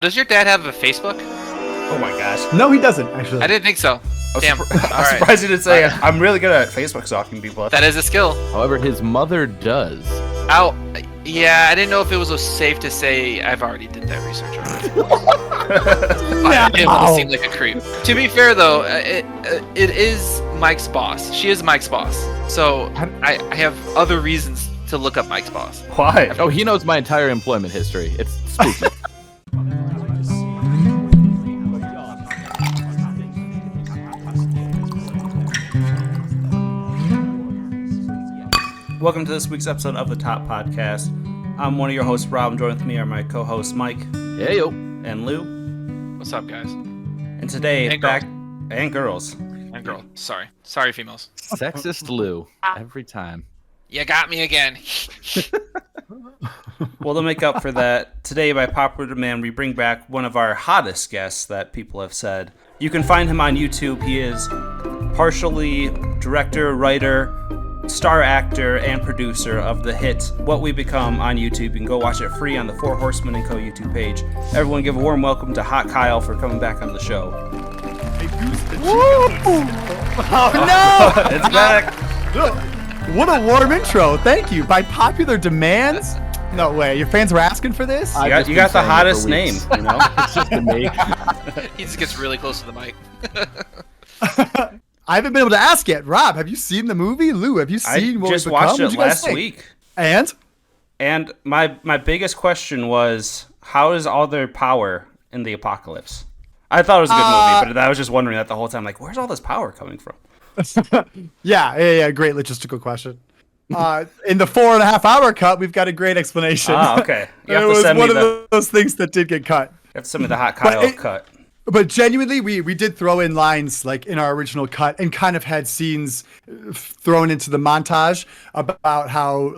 Does your dad have a Facebook? Oh my gosh. No, he doesn't, actually. I didn't think so. Damn. I'm surprised you didn't say I'm really good at Facebook stalking people. That is a skill. However, his mother does. Oh, yeah, I didn't know if it was safe to say I've already did that research already. I didn't want to seem like a creep. To be fair, though, it is Mike's boss. She is Mike's boss. So I have other reasons to look up Mike's boss. Why? Oh, he knows my entire employment history. It's spooky. Welcome to this week's episode of the Top Podcast. I'm one of your hosts, Rob, and joined with me are my co-hosts, Mike. Hey, yo. And Lou. What's up, guys? And today, And back... girls. And girls. And girl. Sorry, females. Sexist Lou. Every time. You got me again. Well, to make up for that, today, by popular demand, we bring back one of our hottest guests that people have said. You can find him on YouTube. He is partially director, writer, star actor, and producer of the hit What We Become on YouTube. You can go watch it free on the Four Horsemen & Co. YouTube page. Everyone give a warm welcome to Hot Kyle for coming back on the show. Oh, no! It's back! What a warm intro. Thank you. By popular demands? No way. Your fans were asking for this? You got the hottest name, you know? It's just a name. He just gets really close to the mic. I haven't been able to ask yet. Rob, have you seen the movie? Lou, have you seen What We just Become? watched What'd it you guys last think? week. And my biggest question was, how is all their power in the apocalypse? I thought it was a good movie, but I was just wondering that the whole time, like, where's all this power coming from? yeah, great logistical question. In the 4.5 hour cut, we've got a great explanation. Ah, okay. You have It to was send me one of those things that did get cut. You have to send me the Hot Kyle cut. But genuinely, we did throw in lines like in our original cut and kind of had scenes thrown into the montage about how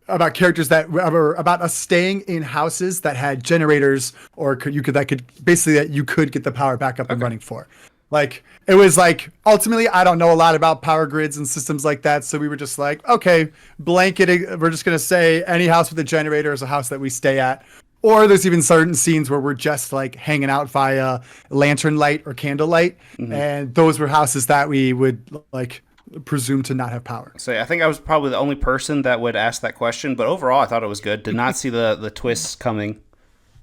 about characters that were about us staying in houses that had generators or you could get the power back up and running for. Like it was like ultimately, I don't know a lot about power grids and systems like that, so we were just like, okay, blanket. We're just gonna say any house with a generator is a house that we stay at. Or there's even certain scenes where we're just like hanging out via lantern light or candle light. Mm-hmm. And those were houses that we would like presume to not have power. So I think I was probably the only person that would ask that question. But overall, I thought it was good. Did not see the twists coming.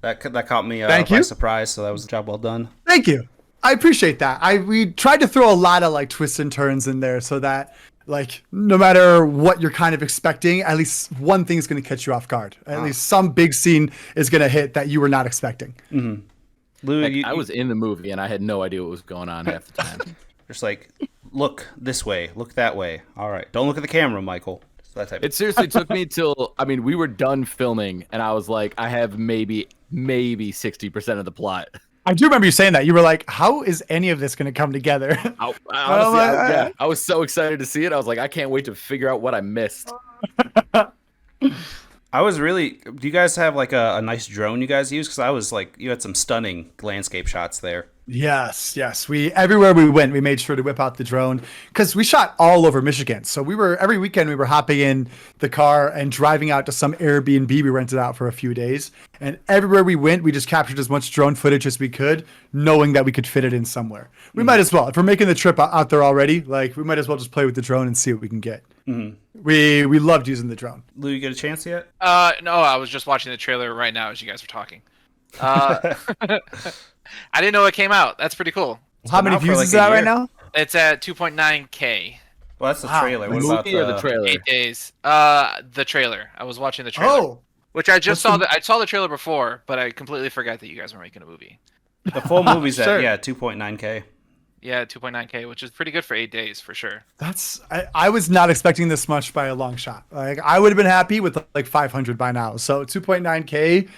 That caught me by surprise. So that was a job well done. Thank you. I appreciate that. We tried to throw a lot of like twists and turns in there so that like no matter what you're kind of expecting, at least one thing is going to catch you off guard. At least some big scene is going to hit that you were not expecting. Mm-hmm. Lou, I was in the movie and I had no idea what was going on half the time. Just like, look this way, look that way. All right, don't look at the camera, Michael. That type It seriously took me till we were done filming and I was like, I have maybe 60% of the plot. I do remember you saying that. You were like, how is any of this going to come together? I was so excited to see it. I was like, I can't wait to figure out what I missed. I was really... Do you guys have like a nice drone you guys use? Because I was like, you had some stunning landscape shots there. Yes. Everywhere we went, we made sure to whip out the drone because we shot all over Michigan. So every weekend we were hopping in the car and driving out to some Airbnb we rented out for a few days. And everywhere we went, we just captured as much drone footage as we could, knowing that we could fit it in somewhere. We might as well, if we're making the trip out there already, like we might as well just play with the drone and see what we can get. Mm-hmm. We loved using the drone. Lou, you get a chance yet? No, I was just watching the trailer right now as you guys were talking. I didn't know it came out. That's pretty cool. How many views is that right now? It's at 2.9K. Well, that's the trailer. The what about movie or the trailer? 8 days. The trailer. I was watching the trailer. Oh. Which I just saw. I saw the trailer before, but I completely forgot that you guys were making a movie. The full movie's Sure. at 2.9K. Yeah, 2.9K, which is pretty good for 8 days for sure. I was not expecting this much by a long shot. Like I would have been happy with like 500 by now. So 2.9K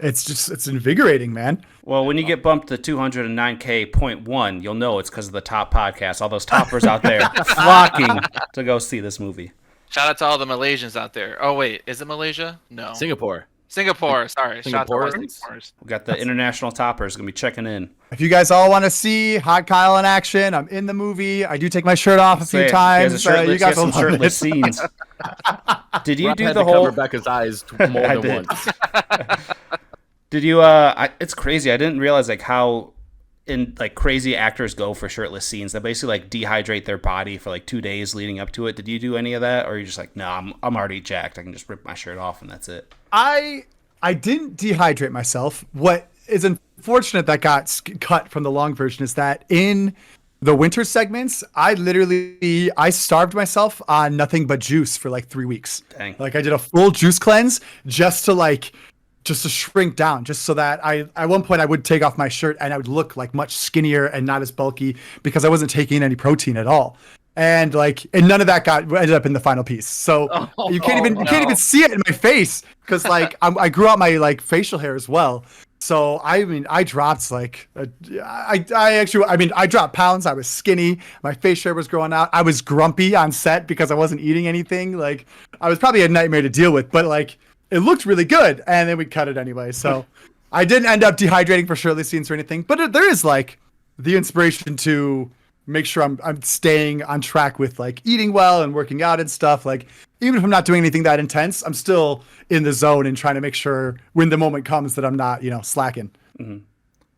it's invigorating, man. Well, when you get bumped to 209K.1, you'll know it's because of the Top Podcast. All those toppers out there flocking to go see this movie. Shout out to all the Malaysians out there. Oh wait, is it Malaysia? No. Singapore. Sorry. Shout out to all the Singaporeans? Singaporeans. We got the international toppers going to be checking in. If you guys all want to see Hot Kyle in action, I'm in the movie. I do take my shirt off a few times. You guys some shirtless scenes. Did you Rob do had the to whole... cover Becca's eyes more than once. Did you? It's crazy. I didn't realize like how crazy actors go for shirtless scenes. They basically like dehydrate their body for like 2 days leading up to it. Did you do any of that, or are you just like, no, I'm already jacked. I can just rip my shirt off and that's it. I didn't dehydrate myself. What is unfortunate that got cut from the long version is that in the winter segments, I starved myself on nothing but juice for like 3 weeks. Dang. Like I did a full juice cleanse just to shrink down, just so that at one point I would take off my shirt and I would look like much skinnier and not as bulky because I wasn't taking any protein at all. And none of that ended up in the final piece. So you can't even see it in my face because I grew out my like facial hair as well. So I mean, I dropped I dropped pounds. I was skinny. My facial hair was growing out. I was grumpy on set because I wasn't eating anything. Like I was probably a nightmare to deal with, but like it looked really good. And then we cut it anyway. So I didn't end up dehydrating for shirtless scenes or anything, but there is like the inspiration to make sure I'm staying on track with like eating well and working out and stuff. Like even if I'm not doing anything that intense, I'm still in the zone and trying to make sure when the moment comes that I'm not, slacking. Mm-hmm.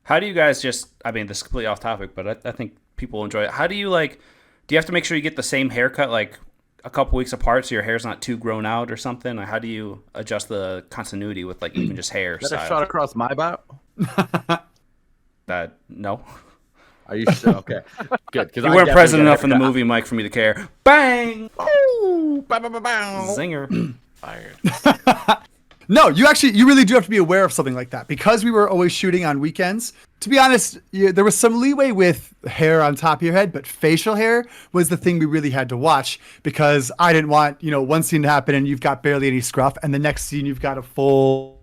How do you guys this is completely off topic, but I think people enjoy it. How do you do you have to make sure you get the same haircut like a couple weeks apart so your hair's not too grown out or something? Or how do you adjust the continuity with like even just hair Is that style? a shot across my bow? No. Are you sure? Okay, good. You weren't present enough in the movie, Mike, for me to care. Bang! Ooh, bow, bow, bow, bow. Zinger. Fired. No, you really do have to be aware of something like that because we were always shooting on weekends. To be honest, there was some leeway with hair on top of your head, but facial hair was the thing we really had to watch because I didn't want, one scene to happen and you've got barely any scruff, and the next scene you've got a full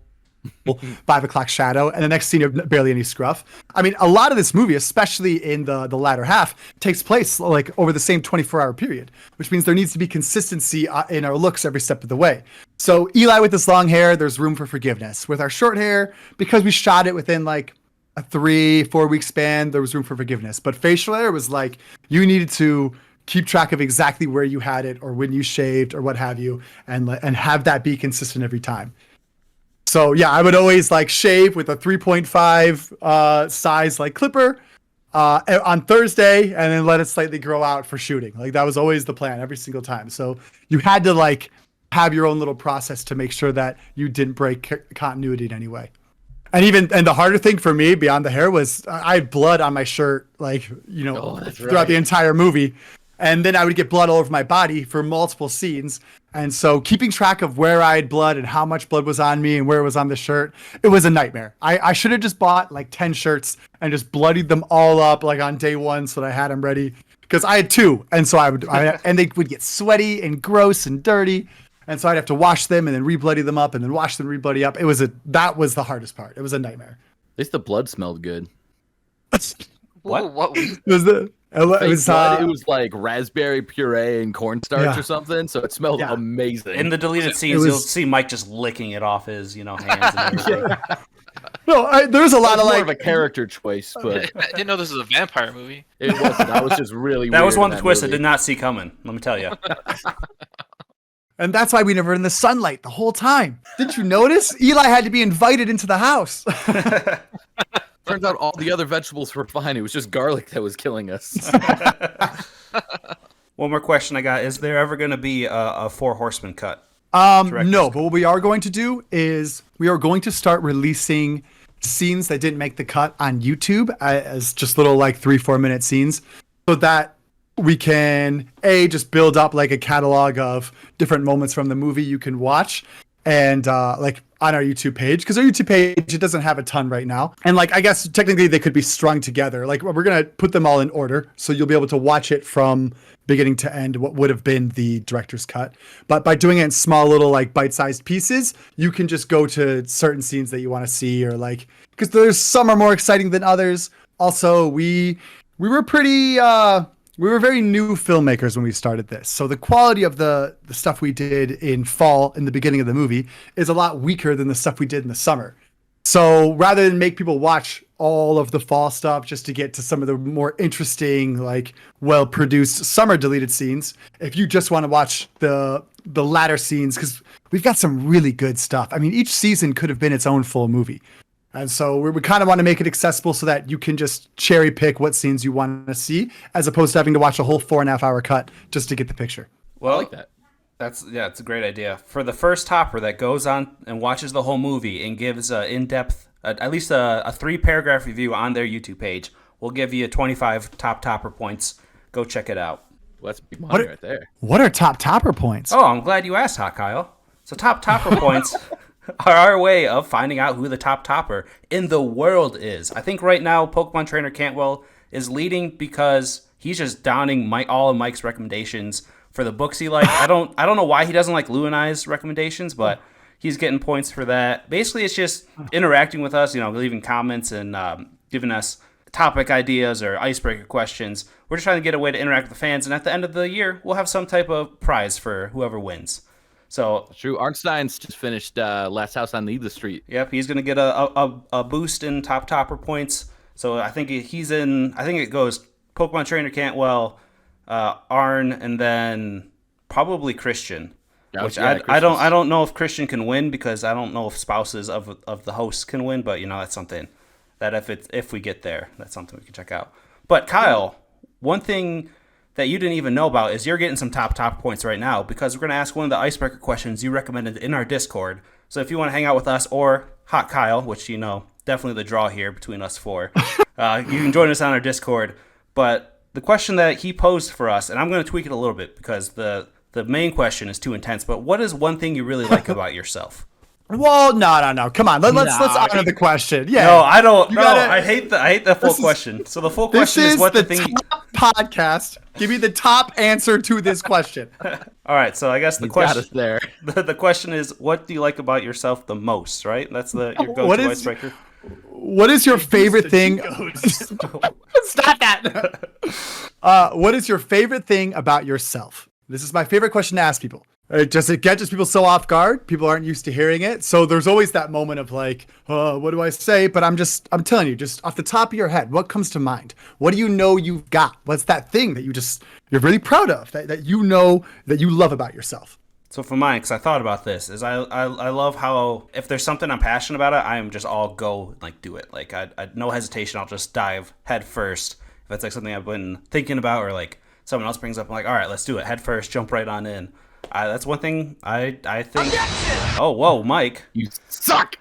5 o'clock shadow, and the next scene of barely any scruff. I mean, a lot of this movie, especially in the latter half, takes place like over the same 24-hour period, which means there needs to be consistency in our looks every step of the way. So Eli with this long hair, there's room for forgiveness. With our short hair, because we shot it within like a 3-4 week span, there was room for forgiveness. But facial hair was like you needed to keep track of exactly where you had it or when you shaved or what have you, and have that be consistent every time. So yeah, I would always like shave with a 3.5 size like clipper on Thursday, and then let it slightly grow out for shooting. Like that was always the plan every single time. So you had to like have your own little process to make sure that you didn't break continuity in any way. And the harder thing for me beyond the hair was I had blood on my shirt, like throughout the entire movie. And then I would get blood all over my body for multiple scenes. And so keeping track of where I had blood and how much blood was on me and where it was on the shirt, it was a nightmare. I should have just bought like 10 shirts and just bloodied them all up like on day one so that I had them ready. Because I had 2. And so and they would get sweaty and gross and dirty. And so I'd have to wash them and then re-bloody them up and then wash them, re-bloody up. That was the hardest part. It was a nightmare. At least the blood smelled good. What? It was like raspberry puree and cornstarch or something, so it smelled amazing. In the deleted scenes, you'll see Mike just licking it off his, hands and everything. No, there's a lot of more of a character choice, but I didn't know this was a vampire movie. It wasn't. I was just really. That weird was one in that twist movie. I did not see coming. Let me tell you. And that's why we never in the sunlight the whole time. Didn't you notice? Eli had to be invited into the house. Turns out all the other vegetables were fine. It was just garlic that was killing us. One more question I got. Is there ever going to be a 4 Horsemen cut? No, but what we are going to do is we are going to start releasing scenes that didn't make the cut on YouTube as just little like 3-4 minute scenes so that we can just build up like a catalog of different moments from the movie you can watch and like on our YouTube page, because our YouTube page, it doesn't have a ton right now. And like, I guess technically they could be strung together. Like we're going to put them all in order. So you'll be able to watch it from beginning to end, what would have been the director's cut. But by doing it in small little like bite-sized pieces, you can just go to certain scenes that you want to see, or like, because there's some are more exciting than others. Also, we were pretty, we were very new filmmakers when we started this. So the quality of the stuff we did in fall in the beginning of the movie is a lot weaker than the stuff we did in the summer. So rather than make people watch all of the fall stuff just to get to some of the more interesting, like well-produced summer deleted scenes, if you just want to watch the latter scenes, because we've got some really good stuff. I mean, each season could have been its own full movie. And so we kind of want to make it accessible so that you can just cherry pick what scenes you want to see, as opposed to having to watch a whole 4.5 hour cut just to get the picture. Well, I like that. It's a great idea. For the first topper that goes on and watches the whole movie and gives in-depth, at least a 3-paragraph review on their YouTube page, we'll give you 25 topper points. Go check it out. Well, that's big money right there. What are topper points? Oh, I'm glad you asked, Hot Kyle. So topper points are our way of finding out who the top topper in the world is. I think right now Pokemon Trainer Cantwell is leading because he's just downing all of Mike's recommendations for the books he likes. I don't know why he doesn't like Lou and I's recommendations, but he's getting points for that. Basically, it's just interacting with us, leaving comments and giving us topic ideas or icebreaker questions. We're just trying to get a way to interact with the fans, and at the end of the year, we'll have some type of prize for whoever wins. So true. Arnstein's just finished Last House on Needless Street. Yep, he's gonna get a boost in topper points. So I think he's in. I think it goes Pokemon Trainer Cantwell, Arn, and then probably Christian. Which I don't know if Christian can win because I don't know if spouses of the hosts can win. But that's something that if we get there, that's something we can check out. But Kyle, one thing that you didn't even know about is you're getting some top points right now because we're going to ask one of the icebreaker questions you recommended in our Discord. So if you want to hang out with us or Hot Kyle, which definitely the draw here between us four, you can join us on our Discord. But the question that he posed for us, and I'm going to tweak it a little bit because the main question is too intense, but what is one thing you really like about yourself? Well, no. Come on. Let's honor the question. Yeah. No, I don't. I hate the full question. So the full question is what the thing. Top podcast. Give me the top answer to this question. All right. So I guess the He's question got us there. The question is, what do you like about yourself the most? Right. That's your go-to icebreaker. What is your favorite thing? Stop that. What is your favorite thing about yourself? This is my favorite question to ask people. It catches people so off guard. People aren't used to hearing it. So there's always that moment of like, what do I say? But I'm telling you, just off the top of your head, what comes to mind? What do you know you've got? What's that thing that you're really proud of that you know that you love about yourself? So for mine, because I thought about this, is I love how if there's something I'm passionate about I am just all go, like do it. Like I no hesitation. I'll just dive head first. If it's like something I've been thinking about or like someone else brings up, I'm like, all right, let's do it. Head first, jump right on in. That's one thing I think. Objection! Oh, whoa, Mike. You suck!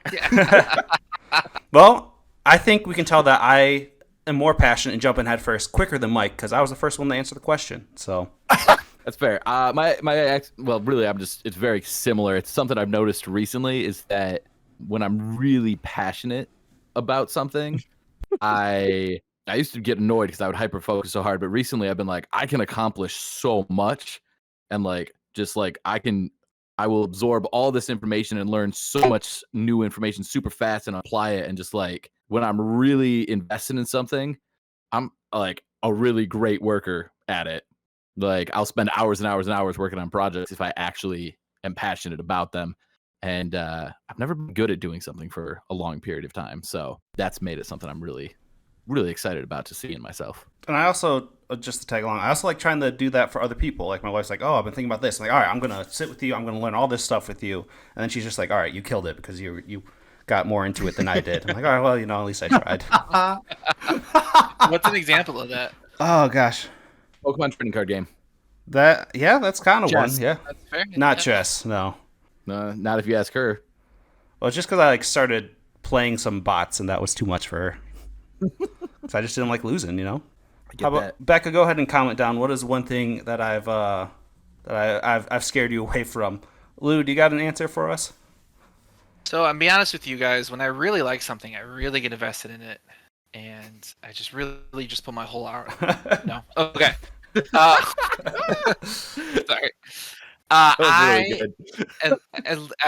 Well, I think we can tell that I am more passionate and jump in head first quicker than Mike because I was the first one to answer the question. So that's fair. It's very similar. It's something I've noticed recently is that when I'm really passionate about something, I used to get annoyed because I would hyper focus so hard, but recently I've been like, I can accomplish so much and I will absorb all this information and learn so much new information super fast and apply it. And just like when I'm really invested in something, I'm like a really great worker at it. Like I'll spend hours and hours and hours working on projects if I actually am passionate about them. And I've never been good at doing something for a long period of time. So that's made it something I'm really, really excited about to see in myself. And I also, just to tag along, I also like trying to do that for other people. Like my wife's like, oh, I've been thinking about this. I'm like, all right, I'm going to sit with you. I'm going to learn all this stuff with you. And then she's just like, all right, you killed it because you got more into it than I did. I'm like, all right, well, at least I tried. What's an example of that? Oh, gosh. Pokemon trading card game. That's kind of one. Yeah. That's fair. Not chess, no. Not if you ask her. Well, it's just because I started playing some bots and that was too much for her. So I just didn't like losing, How about that. Becca? Go ahead and comment down. What is one thing that I've scared you away from? Lou, do you got an answer for us? So I'm be honest with you guys. When I really like something, I really get invested in it, and I just really just put my whole hour. No, okay. Sorry.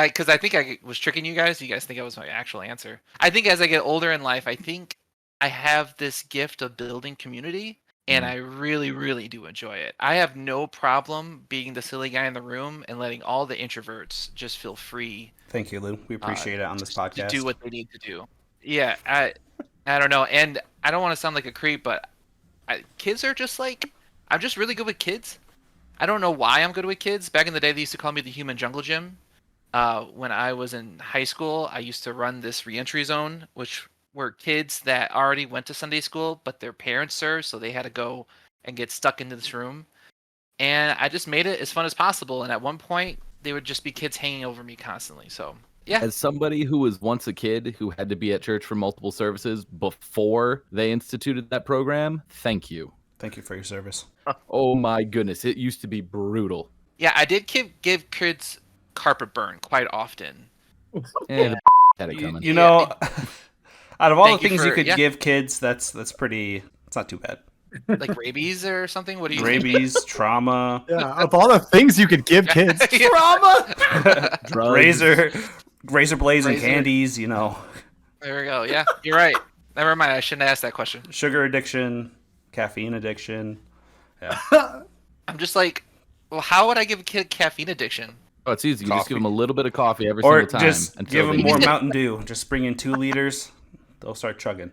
Because I think I was tricking you guys. You guys think I was my actual answer. I think as I get older in life, I think I have this gift of building community, and I really, really do enjoy it. I have no problem being the silly guy in the room and letting all the introverts just feel free. Thank you, Lou. We appreciate it on this podcast. To do what they need to do. Yeah, I don't know. And I don't want to sound like a creep, but kids are just like, I'm just really good with kids. I don't know why I'm good with kids. Back in the day, they used to call me the human jungle gym. When I was in high school, I used to run this reentry zone, which were kids that already went to Sunday school, but their parents served, so they had to go and get stuck into this room. And I just made it as fun as possible. And at one point, they would just be kids hanging over me constantly. So yeah. As somebody who was once a kid who had to be at church for multiple services before they instituted that program, thank you. Thank you for your service. Oh my goodness, it used to be brutal. Yeah, I did give kids carpet burn quite often. And had it coming. You know, out of all Thank the you things for- you could yeah. give kids, that's pretty. It's not too bad. Like rabies or something? What do you think? Rabies, trauma, Yeah, of all the things you could give kids, Yeah. trauma. Drugs. razor blades and Razor. candies. You know, There we go. Yeah, you're right. Never mind. I shouldn't ask that question. sugar addiction, caffeine addiction. Yeah. I'm just like, well, how would I give a kid caffeine addiction? Oh, it's easy. You just Coffee. give them a little bit of coffee every Or single time. just until give them they- more Mountain Dew. Just bring in 2 liters. They'll start chugging.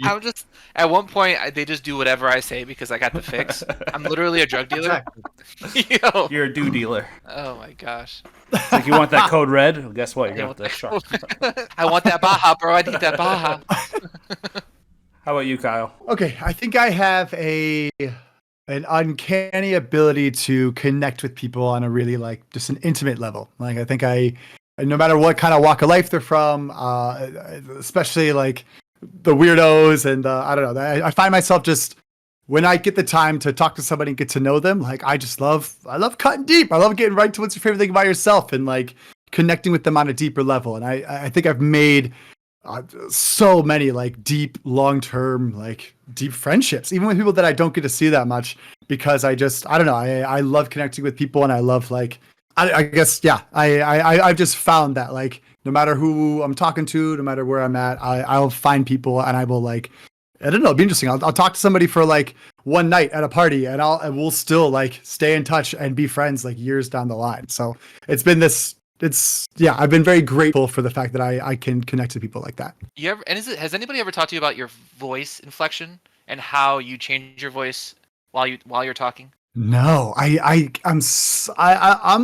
I'm just at one point they just do whatever I say because I got the fix. I'm literally a drug dealer. Yo. You're a dew dealer. Oh my gosh. It's like, you want that code red? Well, guess what? You're Yeah, going to have to shark. I want that Baja, bro. I need that Baja. How about you, Kyle? Okay, I think I have an uncanny ability to connect with people on a really like just an intimate level. Like I think no matter what kind of walk of life they're from, especially like the weirdos and I don't know, I find myself just when I get the time to talk to somebody and get to know them, like I love cutting deep. I love getting right to what's your favorite thing about yourself and like connecting with them on a deeper level. And I think I've made so many like deep, long-term, like deep friendships, even with people that I don't get to see that much because I don't know. I love connecting with people and I love like, I guess, yeah, I've just found that like, no matter who I'm talking to, no matter where I'm at, I'll find people and I will like, I don't know, it'll be interesting. I'll talk to somebody for like one night at a party and we'll still like stay in touch and be friends like years down the line. So it's been I've been very grateful for the fact that I can connect to people like that. You ever, and has anybody ever talked to you about your voice inflection and how you change your voice while you're talking? No, I'm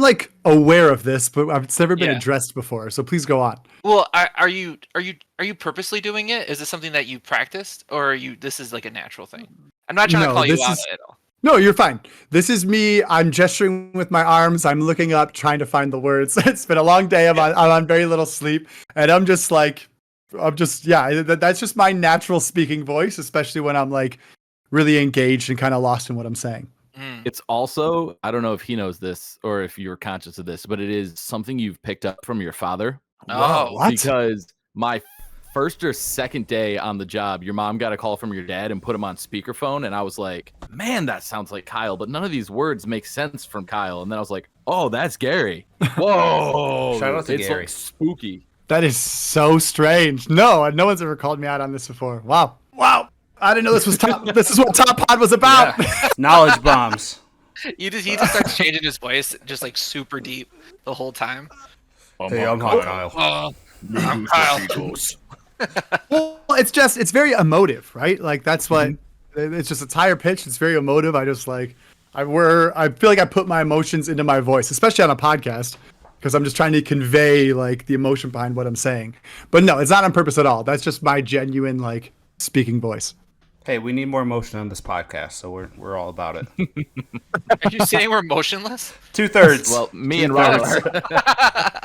like aware of this, but it's never been Yeah. addressed before. So please go on. Well, are you purposely doing it? Is this something that you practiced, or this is like a natural thing? I'm not trying to No, call you this out is- at all. No, you're fine. This is me. I'm gesturing with my arms. I'm looking up, trying to find the words. It's been a long day. I'm on very little sleep, and that's just my natural speaking voice, especially when I'm like really engaged and kind of lost in what I'm saying. Mm. It's also, I don't know if he knows this or if you're conscious of this, but it is something you've picked up from your father. Oh, what? Because my first or second day on the job, your mom got a call from your dad and put him on speakerphone. And I was like, man, that sounds like Kyle, but none of these words make sense from Kyle. And then I was like, oh, that's Gary. Whoa. Shout out to it's Gary. Like spooky. That is so strange. No one's ever called me out on this before. Wow. I didn't know this was top. This is what Top Pod was about. Yeah. Knowledge bombs. he just starts changing his voice just like super deep the whole time. Hey, I'm Kyle. I'm Kyle. Well, it's very emotive, right? Like that's what it's just. It's higher pitched. It's very emotive. I just like I feel like I put my emotions into my voice, especially on a podcast, because I'm just trying to convey like the emotion behind what I'm saying. But no, it's not on purpose at all. That's just my genuine like speaking voice. Hey, we need more emotion on this podcast, so we're all about it. Are you saying we're motionless? 2/3. Well, me and Robert are.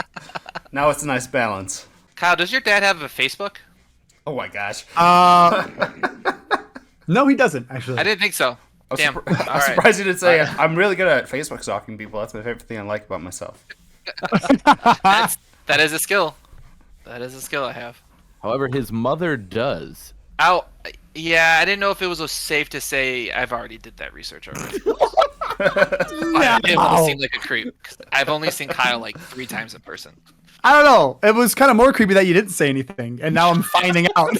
Now it's a nice balance. Kyle, does your dad have a Facebook? Oh my gosh. No, he doesn't actually. I didn't think so. Damn. I'm All right. surprised you didn't say I'm really good at Facebook stalking people. That's my favorite thing I like about myself. That is a skill. That is a skill I have. However, his mother does. Yeah, I didn't know if it was safe to say I've already did that research already. I didn't want to seem like a creep. 'Cause I've only seen Kyle like 3 times in person. I don't know. It was kind of more creepy that you didn't say anything, and now I'm finding out. I'm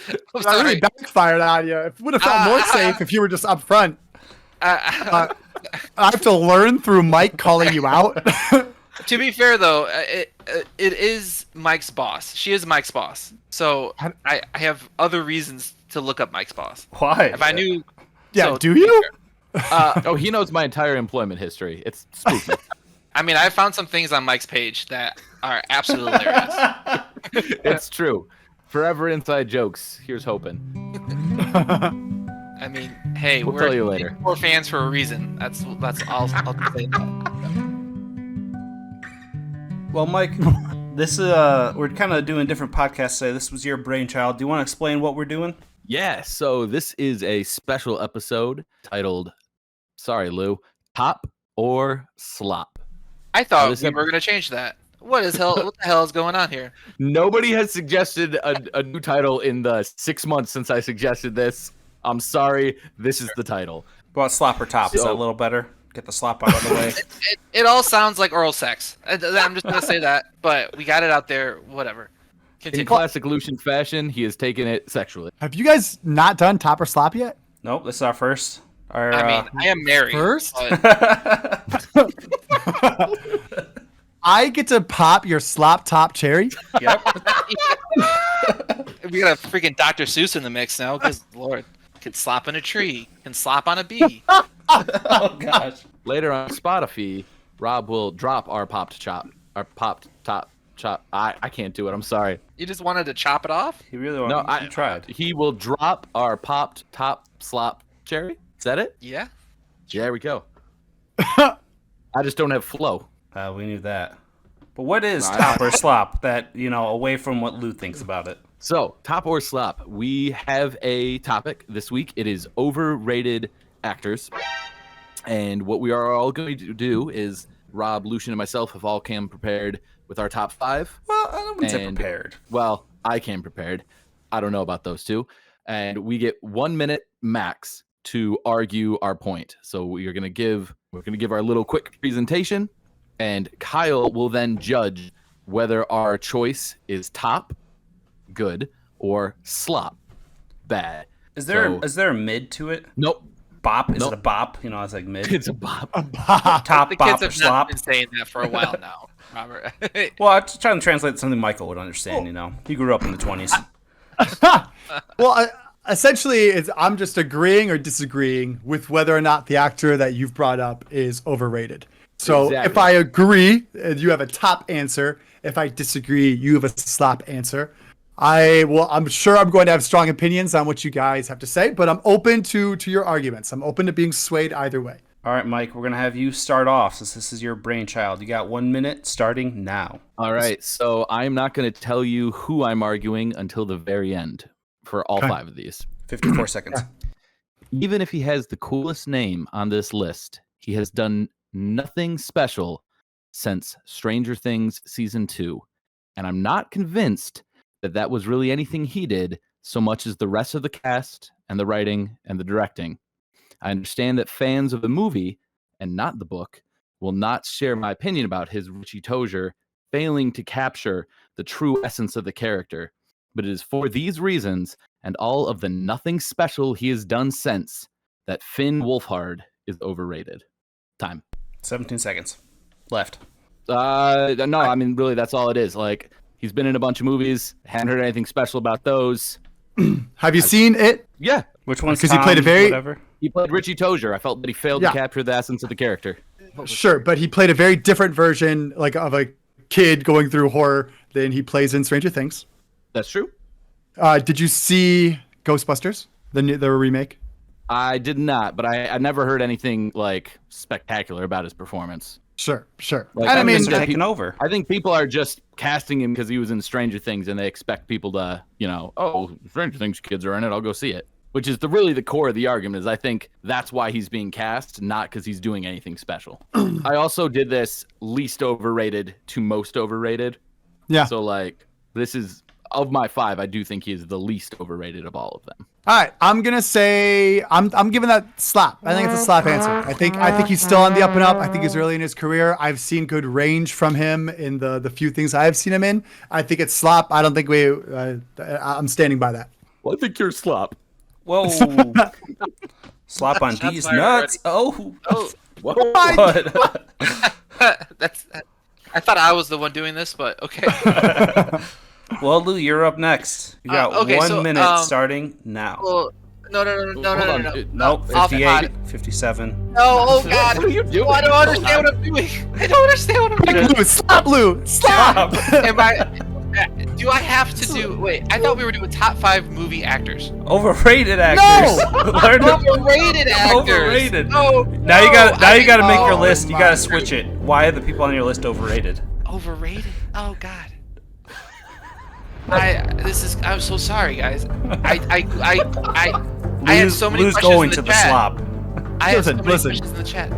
That really sorry. backfired on you. It would have felt more safe if you were just upfront. I have to learn through Mike calling you out. To be fair, though, it is Mike's boss. She is Mike's boss. So I have other reasons to look up Mike's boss. Why? If I knew... Yeah, so, do you? Oh, he knows my entire employment history. It's spooky. I mean, I found some things on Mike's page that are absolutely hilarious. It's true. Forever inside jokes. Here's hoping. I mean, hey, We'll we're tell you later. We're fans for a reason. That's all I'll just say. Well, Mike, this we're kind of doing different podcasts today. This was your brainchild. Do you want to explain what we're doing? Yeah, so this is a special episode titled, sorry, Lou, Top or Slop. I thought this we were gonna change that. What the hell is going on here? Nobody has suggested a new title in the 6 months since I suggested this. I'm sorry, this is the title. What about slop or top? Is that a little better? Get the slop out of the way. It all sounds like oral sex. I'm just gonna say that, but we got it out there. Whatever. Continue. In classic Lucian fashion, he has taken it sexually. Have you guys not done top or slop yet? Nope, this is our first. I I am married. First? But I get to pop your slop top cherry. Yep. we got a freaking Dr. Seuss in the mix now. Because Lord, can slop on a tree, can slop on a bee. Oh gosh. Later on Spotify, Rob will drop our popped chop. Our popped top chop. I can't do it. I'm sorry. You just wanted to chop it off? He really No, wanted. He tried. He will drop our popped top slop cherry. Is that it? Yeah. There we go. I just don't have flow. We knew that. But what is No, top or slop? That, away from what Lou thinks about it. So, top or slop, we have a topic this week. It is overrated actors. And what we are all going to do is Rob, Lucian, and myself have all came prepared with our top 5. Well, I wouldn't say And- prepared. Well, I came prepared. I don't know about those two. And we get 1 minute max to argue our point. So we're gonna give our little quick presentation, and Kyle will then judge whether our choice is top, good, or slop, bad. Is there So- is there a mid to it? Nope. Bop? Is Nope. it a bop? It's like mid. It's a bop. Top, The bop, kids or have slop. not been saying that for a while now, Robert. Well, I'm just trying to translate something Michael would understand. He grew up in the 20s. Well, essentially, I'm just agreeing or disagreeing with whether or not the actor that you've brought up is overrated. So Exactly. if I agree, you have a top answer. If I disagree, you have a slop answer. I'm sure I'm going to have strong opinions on what you guys have to say, but I'm open to your arguments. I'm open to being swayed either way. All right, Mike, we're going to have you start off since this is your brainchild. You got 1 minute starting now. All right. So I'm not going to tell you who I'm arguing until the very end for all Okay. 5 of these. 54 seconds. Even if he has the coolest name on this list, he has done nothing special since Stranger Things Season 2. And I'm not convinced that was really anything he did so much as the rest of the cast and the writing and the directing. I understand that fans of the movie and not the book will not share my opinion about his Richie Tozier failing to capture the true essence of the character. But it is for these reasons and all of the nothing special he has done since that Finn Wolfhard is overrated. Time. 17 seconds left. No, I mean, really, that's all it is. Like, he's been in a bunch of movies. Hadn't heard anything special about those. Have you seen it? Yeah, Which one's Because he played a very- whatever? he played Richie Tozier. I felt that he failed Yeah. to capture the essence of the character. Sure, but he played a very different version, like of a kid going through horror than he plays in Stranger Things. That's true. Did you see Ghostbusters, the remake? I did not, but I never heard anything like spectacular about his performance. Sure. Like, And I mean, Guys are that taking peop- over. I think people are just casting him because he was in Stranger Things, and they expect people to, oh, Stranger Things kids are in it, I'll go see it. Which is really the core of the argument. Is I think that's why he's being cast, not because he's doing anything special. I also did this least overrated to most overrated. yeah. So like, this is of my 5. I do think he is the least overrated of all of them. All right, I'm gonna say I'm giving that slop. I think it's a slop answer. I think he's still on the up and up. I think he's early in his career. I've seen good range from him in the few things I've seen him in. I think it's slop. I don't think I'm standing by that. Well, I think you're slop. Whoa. Slop on Shots D's fired nuts. Oh. Oh, What? I thought I was the one doing this, but okay. Well, Lou, you're up next. You got okay, 1 so, minute starting now. Well, Nope, Off 58, 57. No, oh God. What are you doing? I don't understand what I'm doing. I don't understand what I'm doing. Lou, stop, Lou. Stop. Am I? Do I have to do? Wait, I thought we were doing top 5 movie actors. Overrated actors. Learn to- Overrated actors. Overrated. No. Now you got. Now you got to make your list. You my got to switch it. Why are the people on your list overrated? Overrated. Oh God. I'm so sorry, guys. I had so many Lou's questions going in the to the chat. slop. I had so Listen, many listen. questions in the chat.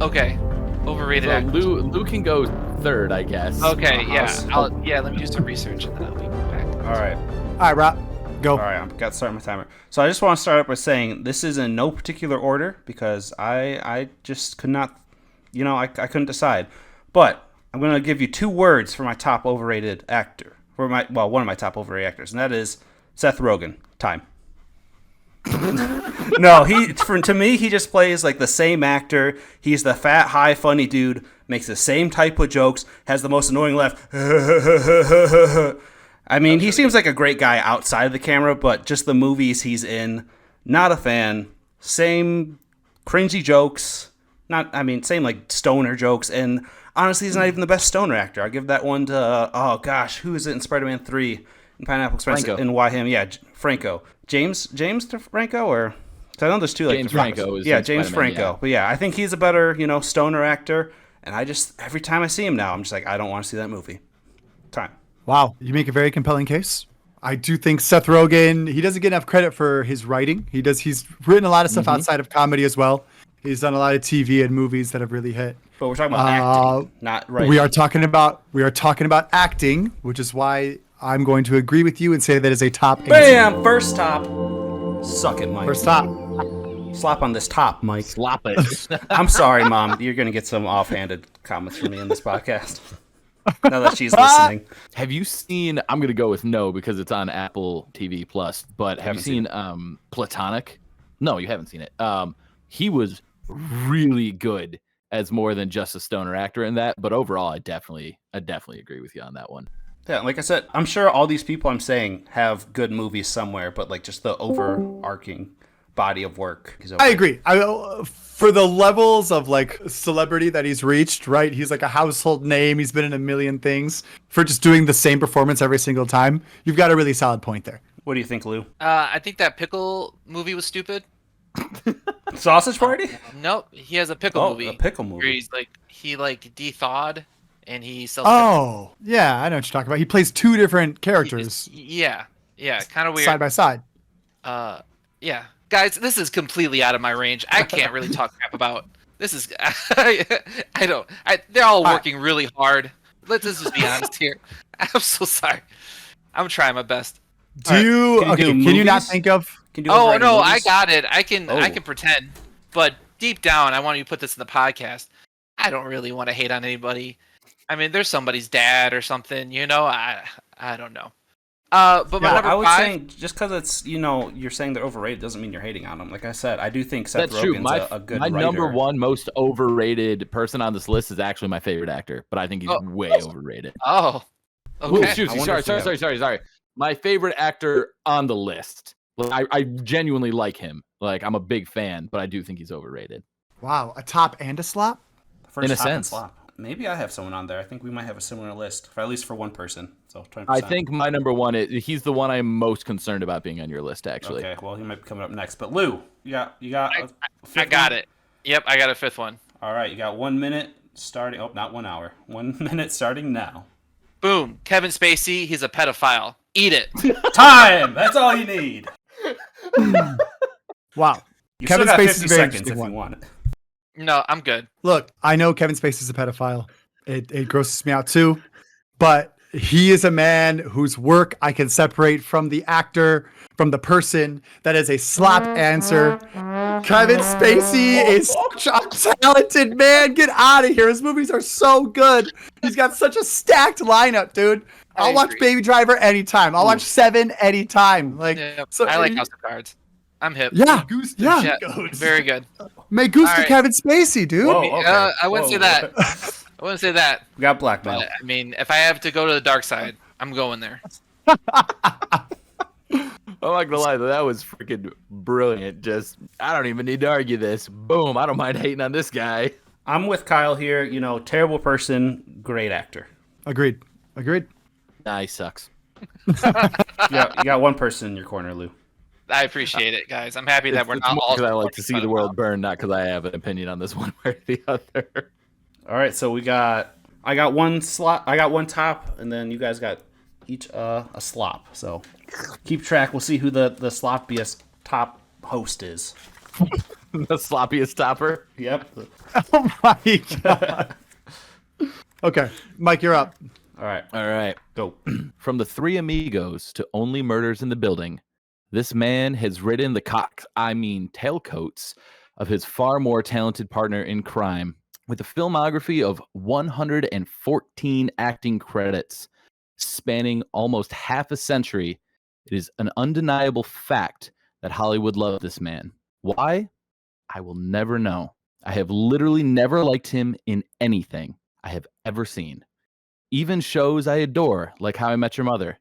Okay. Overrated So actors. Lou can go third, I guess. Okay, yeah. Awesome. Let me do some research and then I'll be back. All right. All right, Rob, go. All right, I've got to start my timer. So I just want to start up by saying this is in no particular order because I just could not, I couldn't decide. But I'm going to give you 2 words for my top overrated actor. One of my top overrated actors, and that is Seth Rogen. Time. No, to me, he just plays like the same actor. He's the fat, high, funny dude, makes the same type of jokes, has the most annoying laugh. I mean, he seems like a great guy outside of the camera, but just the movies he's in, not a fan. Same cringy jokes. Same like stoner jokes, and honestly, he's not even the best stoner actor. I'll give that one to, who is it in Spider-Man 3? In Pineapple Express. Franco. And why him? Yeah, Franco. James Franco, or... I know there's 2 like... James Franco is Yeah, in James Spider-Man, Franco. yeah. But yeah, I think he's a better, stoner actor, and every time I see him now, I'm just like, I don't want to see that movie. Time. Wow, you make a very compelling case. I do think Seth Rogen, he doesn't get enough credit for his writing. He's written a lot of stuff outside of comedy as well. He's done a lot of TV and movies that have really hit. But we're talking about acting, not writing. We are talking about acting, which is why I'm going to agree with you and say that is a top answer. Bam! First top. Suck it, Mike. First top. Slop on this top, Mike. Slop it. I'm sorry, Mom. You're going to get some offhanded comments from me in this podcast. Now that she's listening. Have you seen? I'm gonna go with no because it's on Apple TV Plus. But have you seen Platonic? No, you haven't seen it. He was really good as more than just a stoner actor in that. But overall, I definitely agree with you on that one. Yeah, like I said, I'm sure all these people I'm saying have good movies somewhere, but like just the overarching body of work. I agree. For the levels of like celebrity that he's reached, right? He's like a household name. He's been in a million things. For just doing the same performance every single time, you've got a really solid point there. What do you think, Lou? I think that pickle movie was stupid. Sausage Party? Nope, he has a pickle movie. A pickle movie. Where he de-thawed and he sells. Oh, yeah, I know what you're talking about. He plays 2 different characters Yeah, kind of weird. side by side. Yeah, guys, this is completely out of my range. I can't really talk crap about. This is I don't. They're all working really hard. Let's just be honest here. I'm so sorry. I'm trying my best. Can you not movies? think of? Can you do Oh overrated no, I movies? got it. I can Oh. pretend, but deep down, I want you to put this in the podcast. I don't really want to hate on anybody. I mean, there's somebody's dad or something, I don't know. But my number I would 5. say just because it's you're saying they're overrated doesn't mean you're hating on them. Like I said, I do think Seth That's true. Rogen's a good my writer. number 1 most overrated person on this list is actually my favorite actor, but I think he's way overrated. Oh, Ooh, okay. shoot, I wonder if you sorry. My favorite actor on the list. Like, I genuinely like him. Like, I'm a big fan, but I do think he's overrated. Wow, a top and a slop? First in a top and sense. slop. Maybe I have someone on there. I think we might have a similar list, at least for one person. So 20%. I think my number 1 he's the one I'm most concerned about being on your list, actually. Okay, well he might be coming up next. But Lou, you got I fifth got one? it. Yep, I got a 5th one. All right, you got 1 minute starting. Oh, not 1 hour. 1 minute starting now. Boom. Kevin Spacey, he's a pedophile. Eat it. Time. That's all you need. Wow. You Kevin still got Spacey's 50 a very seconds interesting if one. you want it. No, I'm good. Look, I know Kevin Spacey's a pedophile. It grosses me out too. But he is a man whose work I can separate from the actor, from the person. That is a slop answer. Kevin Spacey is such a talented man. Get out of here. His movies are so good. He's got such a stacked lineup, dude. I'll watch agree. Baby Driver anytime. I'll watch Seven anytime. Like, Yeah, so I like House of Cards. I'm hip. Yeah, yeah. Yeah, very good. Make goose All to right. Kevin Spacey, dude. Whoa, okay. I wouldn't say that. I wouldn't say that. We got blackmail. But, I mean, if I have to go to the dark side, I'm going there. Oh not gonna lie, though, that was freaking brilliant. Just, I don't even need to argue this. Boom, I don't mind hating on this guy. I'm with Kyle here. Terrible person, great actor. Agreed. Nah, he sucks. Yeah, you got one person in your corner, Lou. I appreciate it, guys. I'm happy that we're not all. Because I like to see the world burn, not because I have an opinion on this one way or the other. All right, so I got one slot. I got one top, and then you guys got each a slop. So keep track. We'll see who the sloppiest top host is. The sloppiest topper. Yep. Oh my god. Okay, Mike, you're up. All right. Go. From the three amigos to only murders in the building, this man has ridden the tailcoats of his far more talented partner in crime. With a filmography of 114 acting credits spanning almost half a century, it is an undeniable fact that Hollywood loved this man. Why? I will never know. I have literally never liked him in anything I have ever seen. Even shows I adore, like How I Met Your Mother.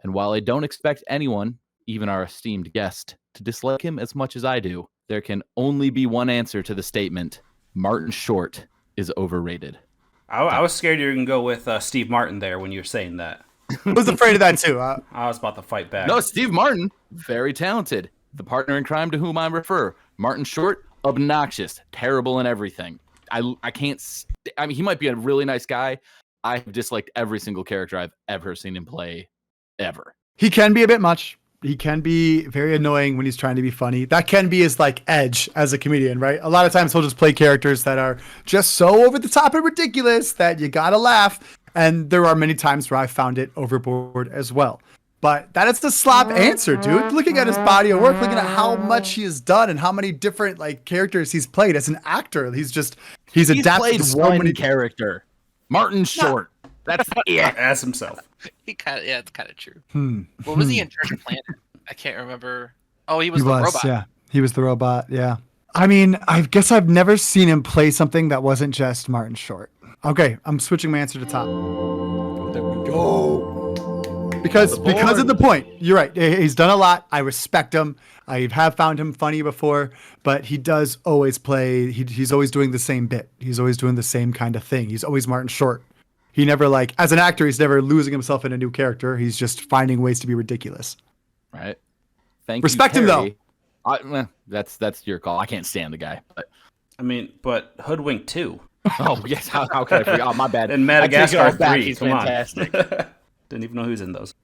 And while I don't expect anyone, even our esteemed guest, to dislike him as much as I do, there can only be one answer to the statement: Martin Short is overrated. I was scared you were going to go with Steve Martin there when you were saying that. I was afraid of that too. I was about to fight back. No, Steve Martin, very talented. The partner in crime to whom I refer. Martin Short, obnoxious, terrible in everything. I can't... I mean, he might be a really nice guy. I have disliked every single character I've ever seen him play, ever. He can be a bit much. He can be very annoying when he's trying to be funny. That can be his edge as a comedian, right? A lot of times he'll just play characters that are just so over the top and ridiculous that you gotta laugh. And there are many times where I found it overboard as well. But that is the slop answer, dude. Looking at his body of work, looking at how much he has done and how many different characters he's played as an actor. He's adapted played to so one many character. Martin Short. That's it. As himself. It's kind of true. What was he in Treasure Planet? I can't remember. Oh, he was the robot. Yeah, he was the robot. Yeah. I mean, I guess I've never seen him play something that wasn't just Martin Short. Okay, I'm switching my answer to top. There we go. Because of the point. You're right. He's done a lot. I respect him. I have found him funny before, but he does always play. He's always doing the same bit. He's always doing the same kind of thing. He's always Martin Short. He never as an actor, he's never losing himself in a new character. He's just finding ways to be ridiculous. Right. Thank Respect you, him though. That's your call. I can't stand the guy. But Hoodwink 2. Oh yes. How could I forget? Oh, my bad. And Madagascar 3. He's Come fantastic. on. Didn't even know who's in those.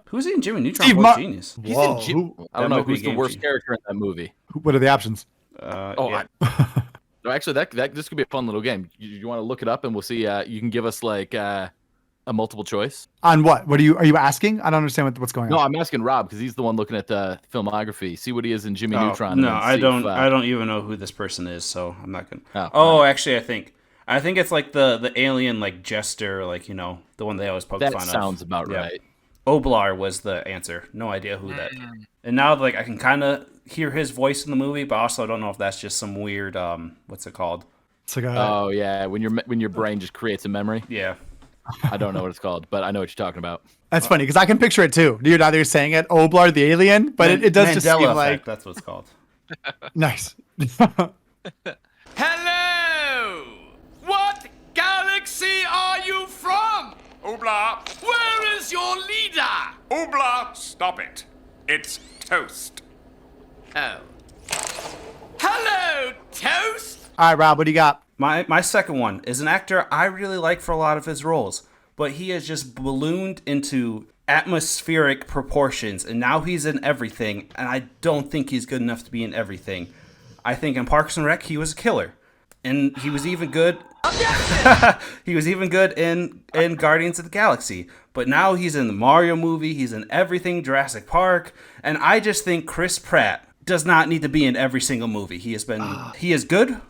Who's he in Jimmy Neutron? Steve Genius. He's Whoa, I don't know might be who's the game worst changer. character in that movie. What are the options? Yeah. No, actually, this could be a fun little game. You want to look it up, and we'll see. You can give us a multiple choice. On what? Are you asking? I don't understand what's going on. No, I'm asking Rob because he's the one looking at the filmography. See what he is in Jimmy Neutron. No, and I see don't. if, I don't even know who this person is, so I'm not gonna. Oh, Actually, I think it's the alien jester, the one they always poke that fun of. sounds about Yeah. right. Oblar was the answer. No idea who that. And now I can kind of hear his voice in the movie, but also I don't know if that's just some weird what's it called? It's like Oh yeah, when your brain just creates a memory. Yeah. I don't know what it's called, but I know what you're talking about. That's funny because I can picture it too. Now that you're saying it, Oblar the alien, but it does Mandela just seem effect, like that's what it's called. nice. Hello! What galaxy are you from? Obla. Where is your leader? Obla, stop it. It's Toast. Oh. Hello, Toast! All right, Rob, what do you got? My second one is an actor I really like for a lot of his roles, but he has just ballooned into atmospheric proportions, and now he's in everything, and I don't think he's good enough to be in everything. I think in Parks and Rec he was a killer, and he was even good. He was even good in Guardians of the Galaxy, but now he's in the Mario movie. He's in everything, Jurassic Park, and I just think Chris Pratt does not need to be in every single movie. He is good.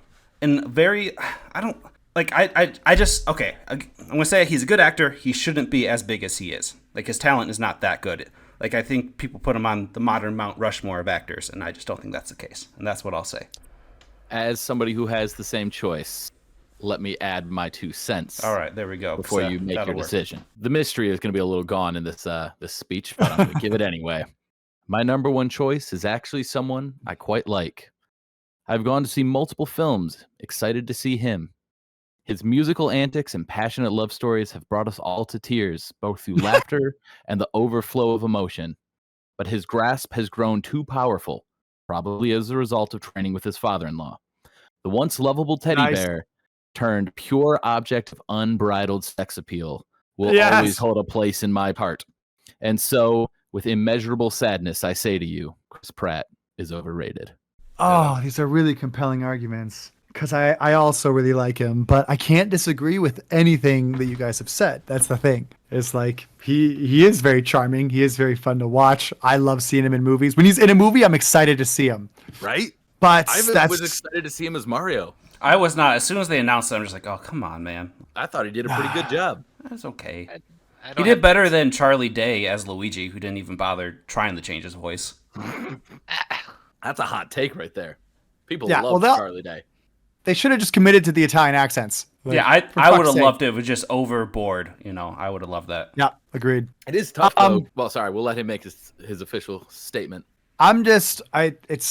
And very, I don't, okay, I'm going to say he's a good actor. He shouldn't be as big as he is. His talent is not that good. I think people put him on the modern Mount Rushmore of actors, and I just don't think that's the case. And that's what I'll say. As somebody who has the same choice, let me add my 2 cents. All right, there we go. Before you make your decision. The mystery is going to be a little gone in this speech, but I'm going to give it anyway. My number one choice is actually someone I quite like. I've gone to see multiple films, excited to see him. His musical antics and passionate love stories have brought us all to tears, both through laughter and the overflow of emotion. But his grasp has grown too powerful, probably as a result of training with his father-in-law. The once lovable teddy Nice. bear turned pure object of unbridled sex appeal will Yes. always hold a place in my heart. And so, with immeasurable sadness, I say to you, Chris Pratt is overrated. Oh, these are really compelling arguments because I also really like him, but I can't disagree with anything that you guys have said. That's the thing. It's like he is very charming. He is very fun to watch. I love seeing him in movies. When he's in a movie, I'm excited to see him. Right? But I was excited to see him as Mario. I was not. As soon as they announced it, I'm just like, oh, come on, man. I thought he did a pretty good job. That's okay. I don't He have- did better than Charlie Day as Luigi, who didn't even bother trying to change his voice. That's a hot take right there. People Yeah, love well, Charlie Day. they should have just committed to the Italian accents. Like, Yeah, for I would fuck's have sake. loved it if it was just overboard. I would have loved that. Yeah, agreed. It is tough, though. Well, sorry, we'll let him make his official statement. It's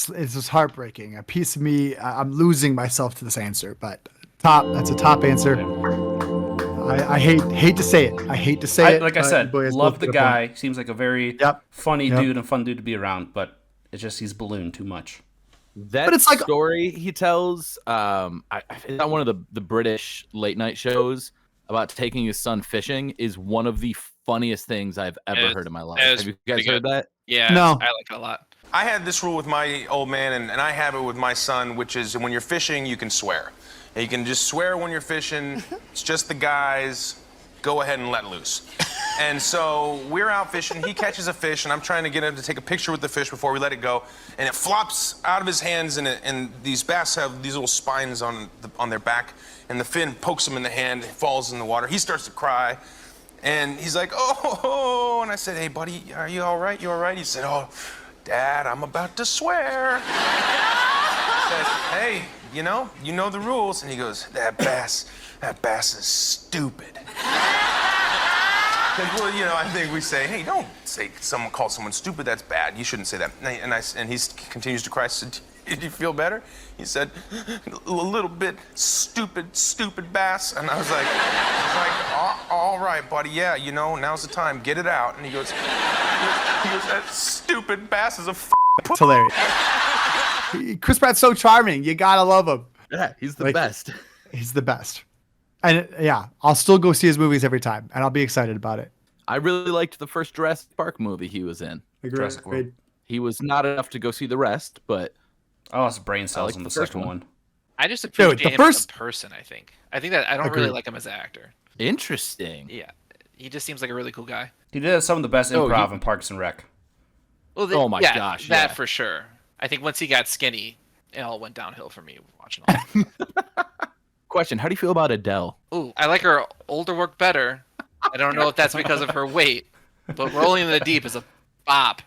just heartbreaking. A piece of me, I'm losing myself to this answer, but that's a top answer. I hate to say it. I hate to say it. Like I but said, boy, it's love both the a good point. guy. Seems like a very funny dude and fun dude to be around, but it's just he's ballooned too much. That But it's like- story he tells, it's on one of the British late night shows about taking his son fishing is one of the funniest things I've ever heard in my life. it's Have you guys pretty heard good. that? Yeah, No. I like it a lot. I had this rule with my old man, and I have it with my son, which is when you're fishing, you can swear. And you can just swear when you're fishing. It's just the guys. Go ahead and let loose. And so we're out fishing. He catches a fish, and I'm trying to get him to take a picture with the fish before we let it go. And it flops out of his hands, and these bass have these little spines on their back. And the fin pokes him in the hand, falls in the water. He starts to cry. And he's like, oh, and I said, hey, buddy, are you all right? You all right? He said, oh, Dad, I'm about to swear. I said, hey, you know the rules. And he goes, that bass is stupid. Well, I think we say, hey, don't say someone call someone stupid. That's bad. You shouldn't say that. And he continues to cry. I said, did you feel better? He said, a little bit stupid bass. And I was like, all right, buddy. Yeah, now's the time. Get it out. And he goes, that stupid bass is a It's hilarious. Chris Pratt's so charming. You gotta love him. Yeah, he's the best. He's the best. And yeah, I'll still go see his movies every time, and I'll be excited about it. I really liked the first Jurassic Park movie he was in. Agreed. He was not enough to go see the rest, but Oh, it's brain cells like in the the first second one. one. I just appreciate the him first- as a person. I think that I don't really Agreed. like him as an actor. interesting. Yeah, he just seems like a really cool guy. He did some of the best Oh, improv he- in Parks and Rec. Well, Oh my gosh, that yeah. for sure. I think once he got skinny, it all went downhill for me watching all. Question: how do you feel about Adele? Ooh, I like her older work better. I don't know if that's because of her weight, but Rolling in the Deep is a bop.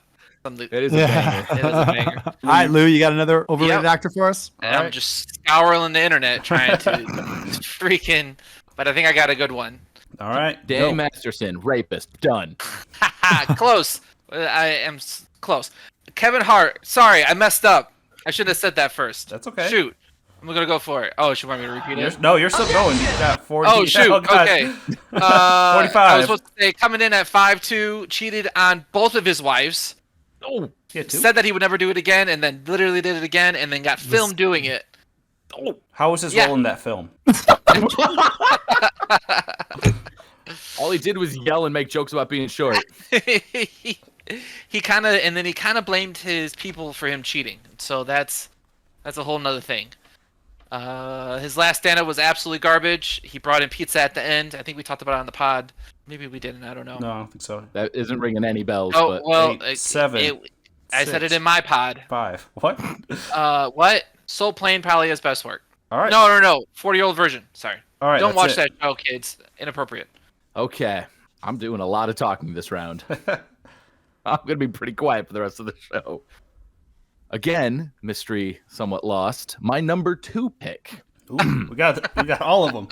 It is a Yeah. banger. It is a banger. All right, Lou, you got another overrated Yep. actor for us? And I'm just scouring the internet trying to freaking. But I think I got a good one. All right. Dan go. Masterson, rapist, done. Haha, close. I am close. Kevin Hart. Sorry, I messed up. I should have said that first. That's okay. Shoot. I'm gonna go for it. Oh, should want me to repeat it? No, you're still going. You got 40. Oh shoot. God. Okay. 45. I was supposed to say coming in at 5'2", cheated on both of his wives. Oh, Yeah, two. Said that he would never do it again, and then literally did it again, and then got filmed doing it. How was his Yeah. role in that film? all he did was yell and make jokes about being short. he kind of blamed his people for him cheating. So that's a whole nother thing. His last stand-up was absolutely garbage. He brought in pizza at the end. I think we talked about it on the pod. Maybe we didn't. I don't know. No, I don't think so. That isn't ringing any bells. Oh but well, 8, 7, I said it 6. in my pod. 5. What? What? Soul Plane probably his best work. All right. No. 40-year-old version. Sorry. All right. Don't that's watch it. that show, kids. Inappropriate. okay, I'm doing a lot of talking this round. I'm gonna be pretty quiet for the rest of the show. Again, mystery somewhat lost. My number 2 pick. Ooh, we got all of them.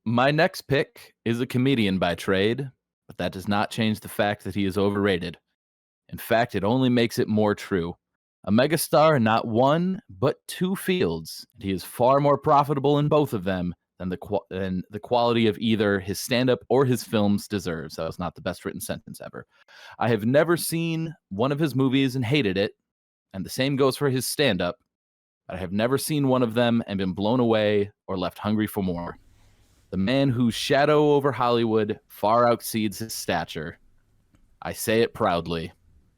My next pick is a comedian by trade, but that does not change the fact that he is overrated. In fact, it only makes it more true. A megastar in not one, but two fields. And he is far more profitable in both of them than the quality of either his stand-up or his films deserves. That was not the best written sentence ever. I have never seen one of his movies and hated it, and the same goes for his stand-up. But I have never seen one of them and been blown away or left hungry for more. The man whose shadow over Hollywood far exceeds his stature. I say it proudly.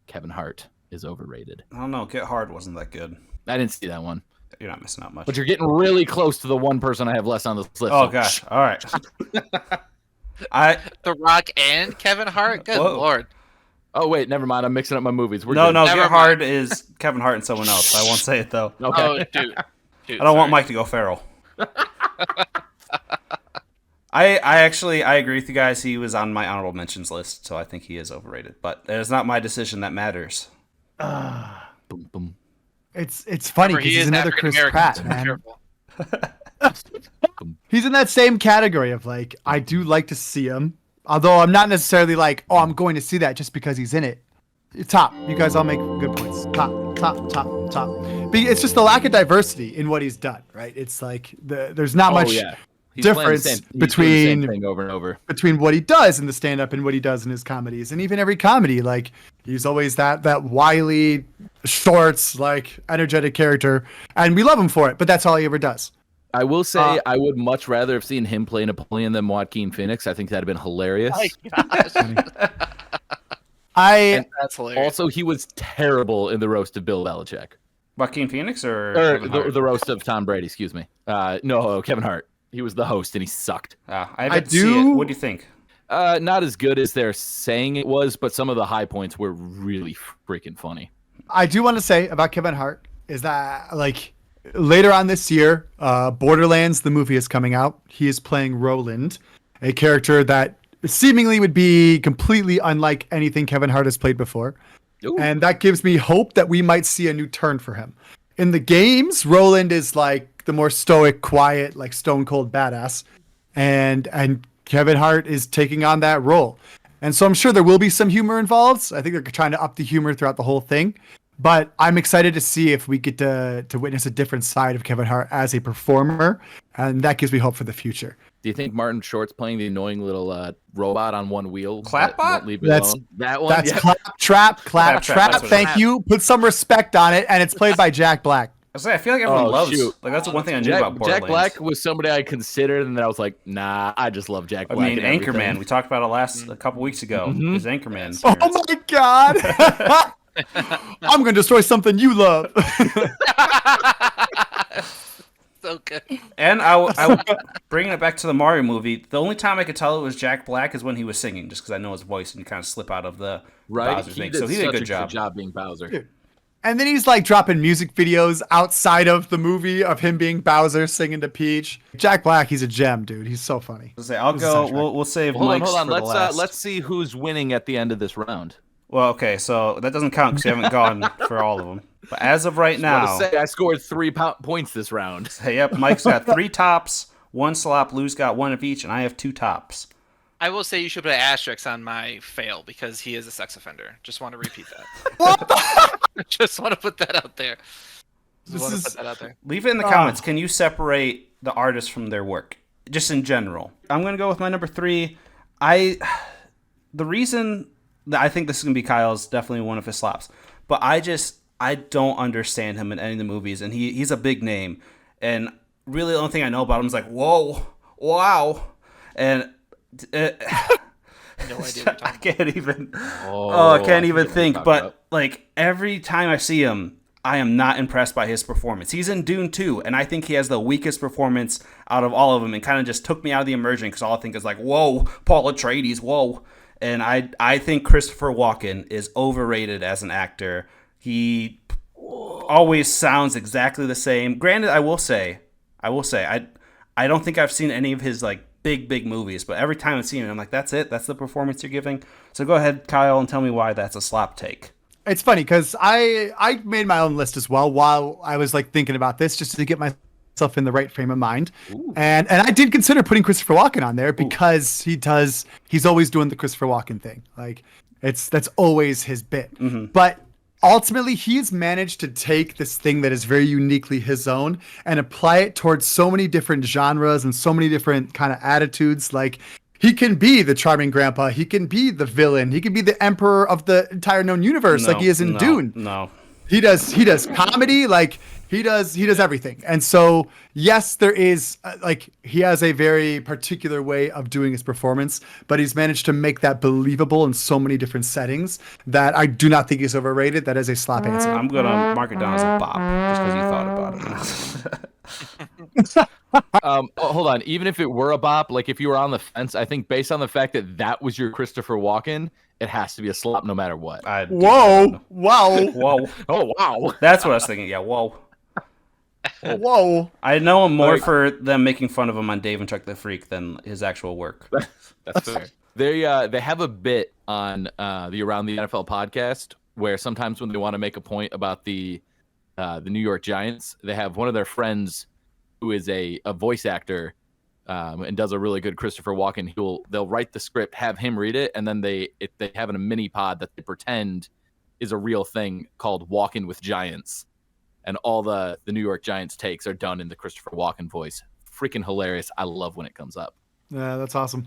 Kevin Hart is overrated. I don't know. Get Hard wasn't that good. I didn't see that one. You're not missing out much. But you're getting really close to the one person I have less on this list. Oh so gosh. All right. The Rock and Kevin Hart. Good Whoa. lord. Oh wait, never mind. I'm mixing up my movies. We're No, good. no. Never Get mind. Hard is Kevin Hart and someone else. I won't say it though. Okay. Oh, dude. I don't want Mike to go feral. I agree with you guys. He was on my honorable mentions list, so I think he is overrated. But it's not my decision that matters. Boom, boom. It's funny because He he's is another Chris African-American, Pratt, so be man. careful. He's in that same category of like, I do like to see him, although I'm not necessarily like, oh, I'm going to see that just because he's in it. Top, you guys all make good points. Top. But it's just the lack of diversity in what he's done, right? It's like there's not much He's playing the difference same- he's doing the between same thing over and over. between what he does in the stand-up and what he does in his comedies, and even every comedy, like he's always that wily, shorts, like energetic character, and we love him for it. But that's all he ever does. I will say I would much rather have seen him play Napoleon than Joaquin Phoenix. I think that'd have been hilarious. I That's hilarious. Also, he was terrible in the roast of Bill Belichick. Joaquin Phoenix or Or Kevin Hart? the roast of Tom Brady, excuse me. No, Kevin Hart. He was the host and he sucked. I haven't do- seen it. What do you think? Not as good as they're saying it was, but some of the high points were really freaking funny. I do want to say about Kevin Hart is that like later on this year, Borderlands the movie is coming out. He is playing Roland, a character that seemingly would be completely unlike anything Kevin Hart has played before. Ooh. And that gives me hope that we might see a new turn for him. In the games, Roland is like the more stoic, quiet, like stone cold badass. And Kevin Hart is taking on that role. And so I'm sure there will be some humor involved. I think they're trying to up the humor throughout the whole thing. But I'm excited to see if we get to witness a different side of Kevin Hart as a performer. And that gives me hope for the future. Do you think Martin Short's playing the annoying little robot on one wheel? Clapbot? that won't leave me That's- alone? That one? That's Yeah. Claptrap. Claptrap, that's what Thank it is. you. Put some respect on it. And it's played by Jack Black. I was like, I feel like everyone Oh, loves. shoot. Like that's the one thing I knew about Jack Borderlands. Black was somebody I considered, and then I was like, nah, I just love Jack I Black. mean, and everything. Anchorman. We talked about it a couple weeks ago. His Anchorman. Oh appearance. my God. I'm going to destroy something you love. So good. And I bringing it back to the Mario movie. The only time I could tell it was Jack Black is when he was singing, just because I know his voice and you kind of slip out of the Right? Bowser thing. So he did a good job. being Bowser. Dude. And then he's like dropping music videos outside of the movie of him being Bowser singing to Peach. Jack Black, he's a gem, dude. He's so funny. I'll This is go. soundtrack. We'll save Hold Mike's on. for the last. Let's see who's winning at the end of this round. Well, okay, so that doesn't count because you haven't gone for all of them. But as of right I now, say I scored 3 points this round. hey, yep, Mike's got 3 tops, 1 slop, Lou's got 1 of each, and I have 2 tops. I will say you should put an asterisk on my fail because he is a sex offender. Just want to repeat that. Just want to put that out there. Put that out there. Leave it in the comments. Can you separate the artist from their work, just in general? I'm gonna go with my number 3. The reason that I think this is gonna be Kyle is definitely one of his slops, but I don't understand him in any of the movies, and he's a big name, and really the only thing I know about him is like, whoa, wow, and No idea what you're I talking can't even. I can't even think. about But that. like every time I see him, I am not impressed by his performance. He's in Dune 2, and I think he has the weakest performance out of all of them, and kind of just took me out of the immersion because all I think is like, whoa, Paul Atreides, whoa. And I think Christopher Walken is overrated as an actor. He always sounds exactly the same. Granted, I will say, I don't think I've seen any of his like big movies, but every time I've seen him, I'm like, that's it. That's the performance you're giving. So go ahead, Kyle, and tell me why that's a slop take. It's funny because I made my own list as well while I was like thinking about this just to get myself in the right frame of mind. And I did consider putting Christopher Walken on there because he's always doing the Christopher Walken thing. Like That's always his bit. But ultimately, he's managed to take this thing that is very uniquely his own and apply it towards so many different genres and so many different kind of attitudes. Like, he can be the charming grandpa, he can be the villain, he can be the emperor of the entire known universe, like he is in Dune. No. He does comedy, like he does everything. And so, yes, there is like, he has a very particular way of doing his performance, but he's managed to make that believable in so many different settings that I do not think he's overrated. That is a slop answer. I'm gonna mark it down as a bop just because you thought about it. Hold on. Even if it were a bop, like if you were on the fence, I think based on the fact that that was your Christopher Walken, it has to be a slop no matter what. Whoa. Whoa. Oh wow. That's what I was thinking. Yeah, whoa. Whoa. I know him more for them making fun of him on Dave and Chuck the Freak than his actual work. That's fair. They have a bit on the Around the NFL podcast where sometimes when they want to make a point about the New York Giants, they have one of their friends who is a voice actor and does a really good Christopher Walken. They'll write the script, have him read it, and then they have in a mini pod that they pretend is a real thing called Walken with Giants. And all the New York Giants takes are done in the Christopher Walken voice. Freaking hilarious. I love when it comes up. Yeah, that's awesome.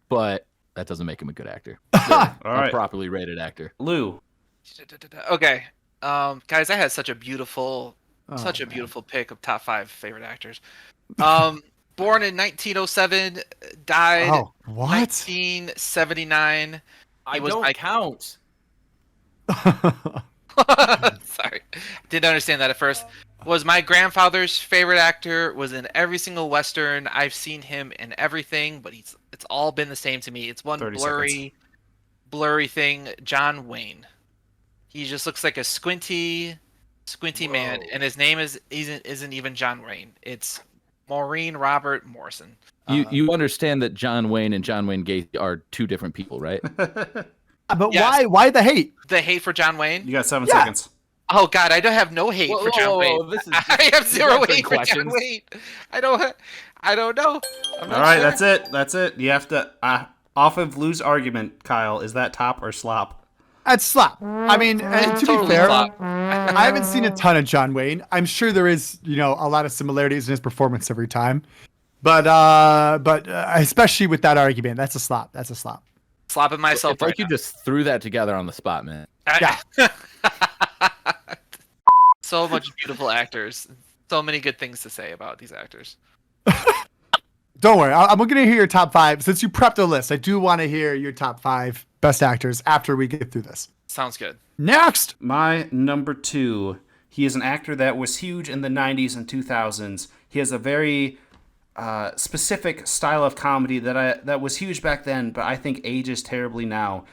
But that doesn't make him a good actor. All right. A properly rated actor. Lou. Okay, guys, I had such a beautiful pick of top 5 favorite actors. Born in 1907, died 1979. I don't count. Sorry, didn't understand that at first. Was my grandfather's favorite actor. Was in every single Western. I've seen him in everything, but it's all been the same to me. It's one blurry thing. John Wayne. He just looks like a squinty man, and his name isn't even John Wayne. It's Maureen Robert Morrison. You understand that John Wayne and John Wayne Gacy are two different people, right? But Yes. why the hate? The hate for John Wayne? You got 7 seconds. Oh God, I don't have no hate for John Wayne. I have zero hate for John Wayne. I don't know. I'm not All right, sure. that's it. You have to off of Lou's argument, Kyle. Is that top or slop? That's slop. I mean, to be fair, slop. I haven't seen a ton of John Wayne. I'm sure there is, a lot of similarities in his performance every time. But especially with that argument, that's a slop. That's a slop. Slopping myself. It's like you just threw that together on the spot, man. Yeah. So much beautiful actors. So many good things to say about these actors. Don't worry. I'm going to hear your top 5. Since you prepped a list, I do want to hear your top 5 best actors after we get through this. Sounds good. Next. My number 2. He is an actor that was huge in the 90s and 2000s. He has a very specific style of comedy that was huge back then, but I think ages terribly now.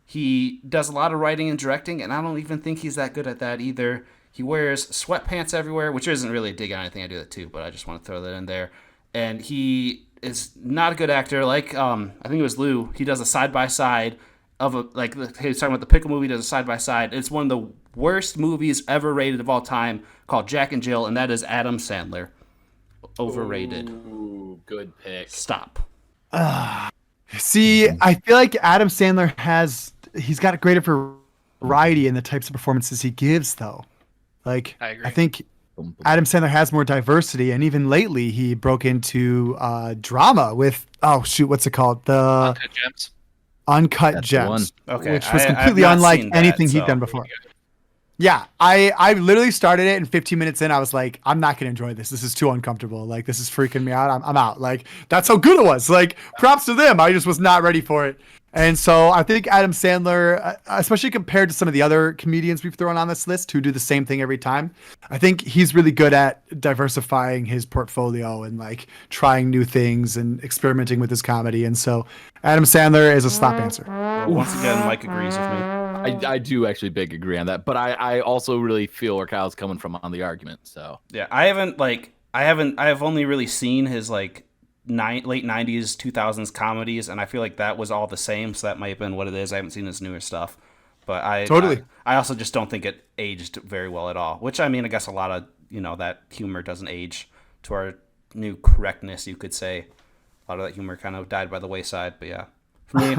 He does a lot of writing and directing, and I don't even think he's that good at that either. He wears sweatpants everywhere, which isn't really a dig on anything. I do that too, but I just want to throw that in there. And he is not a good actor. Like I think it was Lou. He does a side by side of he was talking about the pickle movie. Does a side by side. It's one of the worst movies ever rated of all time, called Jack and Jill, and that is Adam Sandler. Overrated. Ooh, good pick. Stop. See, I feel like Adam Sandler he's got a greater variety in the types of performances he gives, though. Like, I agree. I think Adam Sandler has more diversity, and even lately he broke into drama with what's it called? The Uncut Gems. Uncut That's Gems, the Okay, which was I've completely not unlike seen that, anything he'd so- done before. Yeah, I literally started it, and 15 minutes in, I was like, I'm not gonna enjoy this. This is too uncomfortable. Like, this is freaking me out. I'm out. Like, that's how good it was. Like, props to them. I just was not ready for it. And so I think Adam Sandler, especially compared to some of the other comedians we've thrown on this list who do the same thing every time, I think he's really good at diversifying his portfolio and like trying new things and experimenting with his comedy. And so Adam Sandler is a slop answer. Well, once again, Mike agrees with me. I do actually big agree on that, but I also really feel where Kyle's coming from on the argument. So Yeah, I have only really seen his late 90s, 2000s comedies, and I feel like that was all the same, so that might have been what it is. I haven't seen his newer stuff. But I also just don't think it aged very well at all, which, I mean, I guess a lot of, that humor doesn't age to our new correctness, you could say. A lot of that humor kind of died by the wayside, but yeah. For me,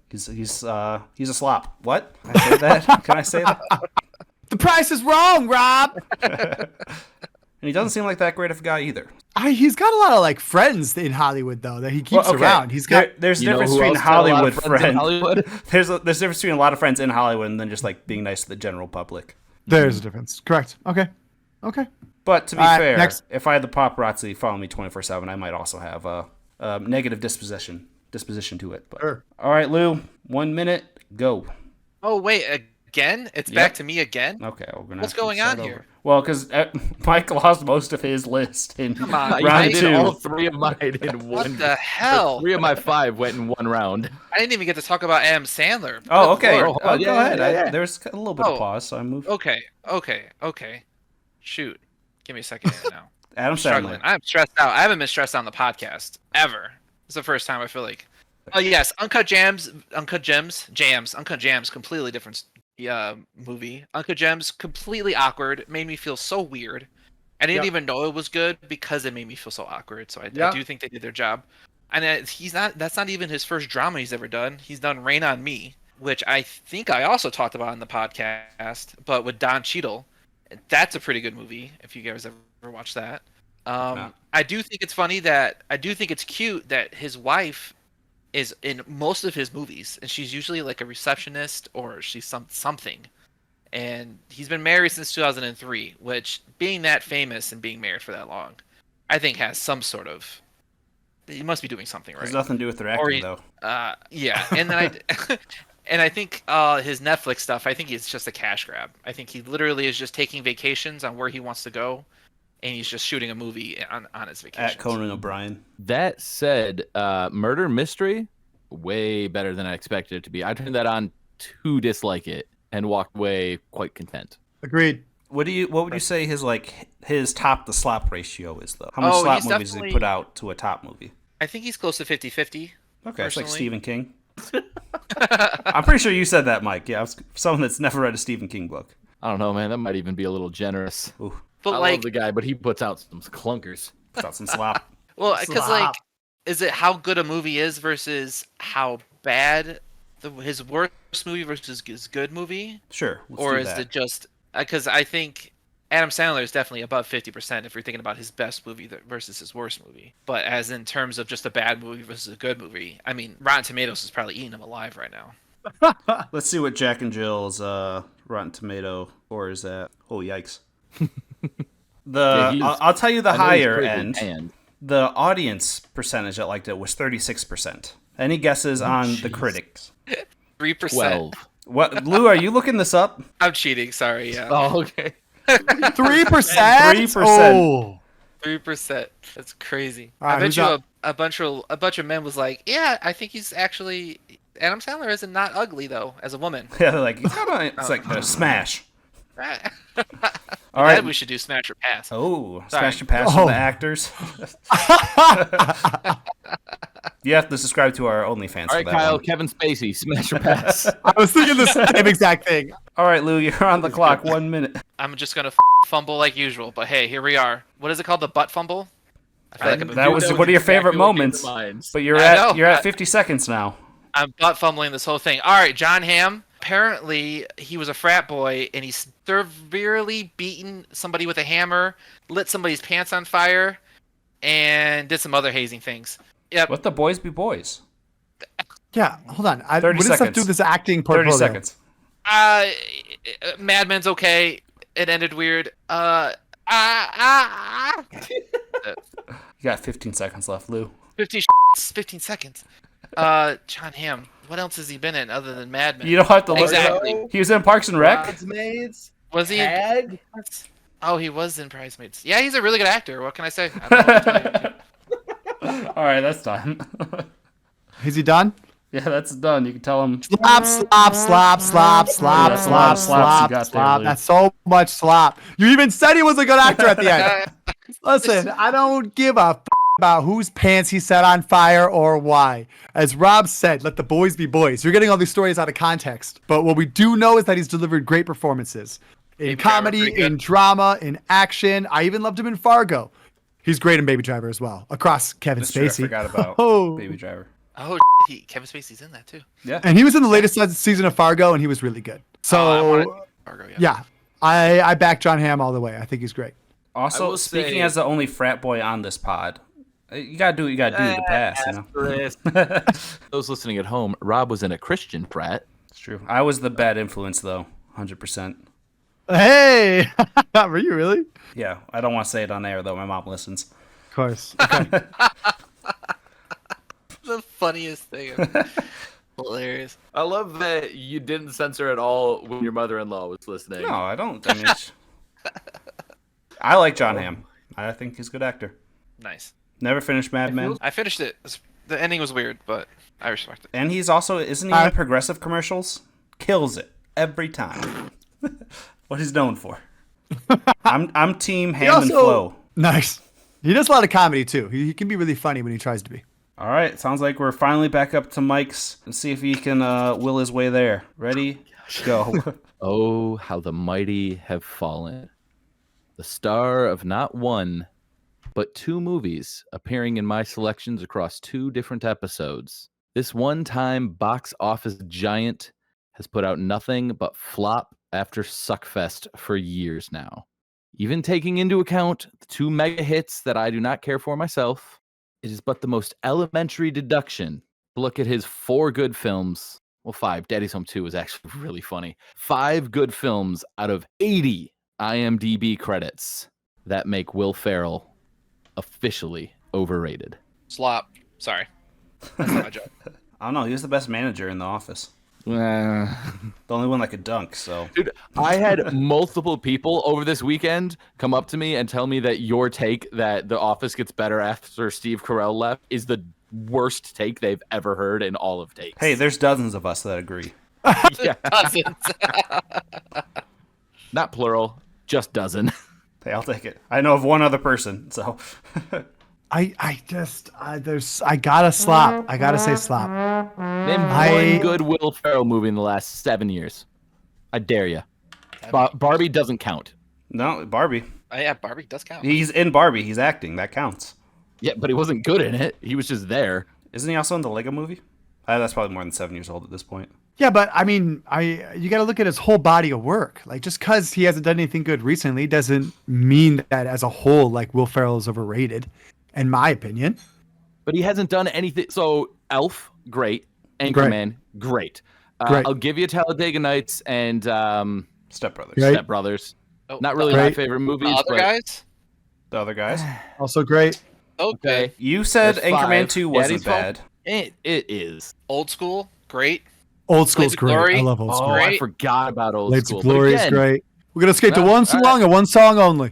He's a slop. What? Can I say that? Can I say that? The price is wrong, Rob. And he doesn't seem like that great of a guy either. He's got a lot of like friends in Hollywood though that he keeps around. He's got. There's a You know difference who between else got a lot Hollywood of friends in friends. Hollywood? There's a difference between a lot of friends in Hollywood and then just like being nice to the general public. There's a difference. Correct. Okay. But to be All right, fair, next. if I had the paparazzi follow me 24/7, I might also have a negative disposition to it. But. Sure. All right, Lou, 1 minute, go. Oh wait, again? It's back to me again? Okay, we're gonna. What's have to going start on over. here? Well, because Mike lost most of his list in Come on, I round did 2. all 3 of mine in one. What the hell? 3 of my 5 went in one round. I didn't even get to talk about Adam Sandler. Oh, Good okay. Lord. Go yeah, ahead. yeah. There's a little bit of Oh. pause, so I moved. Okay. Shoot. Give me a second here now. Adam Struggling. Sandler. I'm stressed out. I haven't been stressed out on the podcast ever. It's the first time I feel like. Oh yes, Uncut Gems, completely different movie. Uncut Gems, completely awkward. Made me feel so weird. I didn't even know it was good because it made me feel so awkward. So I do think they did their job. And that's not even his first drama he's ever done. He's done Rain on Me, which I think I also talked about in the podcast, but with Don Cheadle. That's a pretty good movie if you guys ever watched that. I do think it's funny I do think it's cute that his wife is in most of his movies, and she's usually like a receptionist or she's something. And he's been married since 2003, which being that famous and being married for that long, I think has some sort of. He must be doing something right. Has nothing to do with their acting, though. Yeah, and then and I think his Netflix stuff, I think it's just a cash grab. I think he literally is just taking vacations on where he wants to go, and he's just shooting a movie on his vacation. At Conan O'Brien. That said, Murder Mystery, way better than I expected it to be. I turned that on to dislike it and walked away quite content. Agreed. What would you say his top to slop ratio is, though? How many slop he's movies does he put out to a top movie? I think he's close to 50-50. Okay, it's like personally. Stephen King. I'm pretty sure you said that, Mike. Yeah, someone that's never read a Stephen King book. I don't know, man. That might even be a little generous. Ooh, But I like, love the guy, but he puts out some clunkers. puts out some slop. well, because like, Slop. is it how good a movie is versus how bad his worst movie versus his good movie, Sure. Let's or do is that. it just because I think Adam Sandler is definitely above 50% if you're thinking about his best movie versus his worst movie. But as in terms of just a bad movie versus a good movie, I mean, Rotten Tomatoes is probably eating him alive right now. Let's see what Jack and Jill's Rotten Tomato score is at. Oh, yikes. I'll tell you the I know he's higher pretty end. banned. The audience percentage that liked it was 36%. Any guesses on the critics? 3%. 12. What, Lou? Are you looking this up? I'm cheating. Sorry. Yeah. Oh, okay. 3%. 3%. Oh. 3%. That's crazy. All right, I bet who's you up? a bunch of men was like, yeah, I think he's actually Adam Sandler isn't not ugly though as a woman. Yeah, they're like, it's like a smash. All right. right, we should do smash or pass. Oh, Sorry. smash and pass Oh. for the actors. You have to subscribe to our OnlyFans All for right, that Kyle, one. Kevin Spacey, smash or pass. I was thinking the same exact thing. All right, Lou, you're on the clock. 1 minute. I'm just gonna fumble like usual, but hey, here we are. What is it called? The butt fumble? I feel like That was one of your favorite moments. But you're I know. at 50 seconds now. I'm butt fumbling this whole thing. All right, John Hamm. Apparently, he was a frat boy, and he severely beaten somebody with a hammer, lit somebody's pants on fire, and did some other hazing things. Yep. Let the boys be boys. Yeah, hold on. 30 what does that seconds. do with this acting 30 portfolio? seconds. Mad Men's okay. It ended weird. You got 15 seconds left, Lou. 15 seconds. John Hamm. What else has he been in other than Mad Men? You don't have to look. Exactly. He was in Parks and Rec. Bridesmaids. Was he? Tag. Oh, he was in Bridesmaids. Yeah, he's a really good actor. What can I say? I don't know what to tell you. All right, that's done. Is he done? Yeah, that's done. You can tell him. Slop, slop, slop, slop, slop, That's a lot slop, of slaps you slop, got there, slop. Lou. That's so much slop. You even said he was a good actor at the end. Listen, I don't give a about whose pants he set on fire or why. As Rob said, let the boys be boys. You're getting all these stories out of context. But what we do know is that he's delivered great performances. In Baby Driver, comedy, pretty good. in drama, in action. I even loved him in Fargo. He's great in Baby Driver as well. Across Kevin That's true, I Spacey. forgot about Oh. Baby Driver. Oh, Kevin Spacey's in that too. Yeah. And he was in the latest season of Fargo, and he was really good. I wanted So Fargo, yeah, I back John Hamm all the way. I think he's great. Also, will speaking say- as the only frat boy on this pod, you gotta do what you gotta do to pass, you know. Those listening at home, Rob was in a Christian frat. It's true. I was the bad influence though, 100%. Hey, were you really? Yeah, I don't want to say it on air though. My mom listens. Of course. Okay. The funniest thing. Ever. Hilarious. I love that you didn't censor at all when your mother-in-law was listening. No, I don't. I mean, I like John Hamm. I think he's a good actor. Nice. Never finished Mad Men. I finished it. The ending was weird, but I respect it. And he's also, isn't he in progressive commercials? Kills it every time. What he's known for. I'm team Hamm and Flo. Nice. He does a lot of comedy too. He can be really funny when he tries to be. All right, sounds like we're finally back up to Mike's and see if he can will his way there. Ready? Go. Oh, how the mighty have fallen. The star of not one, but 2 movies appearing in my selections across 2 different episodes. This one-time box office giant has put out nothing but flop after suckfest for years now. Even taking into account the 2 mega hits that I do not care for myself, it is but the most elementary deduction to look at his 4 good films. Well, 5. Daddy's Home 2 is actually really funny. 5 good films out of 80 IMDb credits that make Will Ferrell officially overrated. Slop. Sorry. That's not my joke. I don't know. He was the best manager in The Office. Uh, The only one that could dunk, so. Dude, I had multiple people over this weekend come up to me and tell me that your take that The Office gets better after Steve Carell left is the worst take they've ever heard in all of takes. Hey, there's dozens of us that agree. Yeah. Cousins. Not plural, just dozen. Hey, I'll take it. I know of one other person, so. I gotta slop. I gotta say slop. Name one good Will Ferrell movie in the last 7 years. I dare you. Barbie doesn't count. No, Barbie. Yeah, Barbie does count. He's in Barbie. He's acting. That counts. Yeah, but he wasn't good in it. He was just there. Isn't he also in the Lego movie? That's probably more than 7 years old at this point. Yeah, but I mean, you got to look at his whole body of work. Like, just because he hasn't done anything good recently doesn't mean that as a whole, like, Will Ferrell is overrated, in my opinion. But he hasn't done anything. So, Elf, great. Anchorman, great. Great. I'll give you Talladega Nights and Step Brothers. Great. Step Brothers. Oh, Not really Great. my favorite movies. The other but guys? The other guys. Also great. Okay. Okay. You said There's Anchorman 5. 2 wasn't Daddy's Home? bad. It is. Old School, great. Old School's Blades of great. Glory. I love Old Oh, School. Great. I forgot about Old Blades School. of Glory is But again, great. We're gonna skate to No, one all song right. and one song only.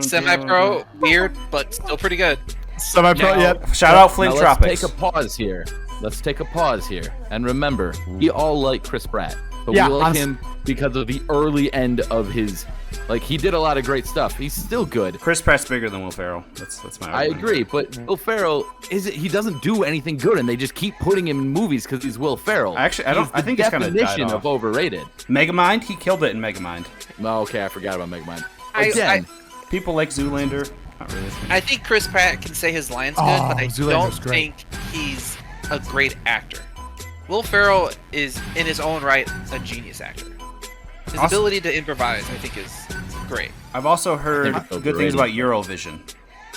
Semi-pro, weird, but still pretty good. Semi-pro. Now- Yep. Shout out Flint Now Tropics. let's take a pause here. Let's take a pause here. And remember, we all like Chris Pratt. But Yeah, we like honest- him because of the early end of his... Like, he did a lot of great stuff. He's still good. Chris Pratt's bigger than Will Ferrell. That's my I argument. agree, but Will Ferrell he doesn't do anything good, and they just keep putting him in movies because he's Will Ferrell. Actually, I He's the think he's kinda died definition off. of overrated. Megamind, he killed it in Megamind. Oh, okay, I forgot about Megamind. I- Again, People like Zoolander. Not really. I think Chris Pratt can say his lines good, Oh, but I Zoolander's don't great. think he's a great actor. Will Ferrell is, in his own right, a genius actor. His Also- ability to improvise, I think, is great. I've also heard it's good things overrated. about Eurovision.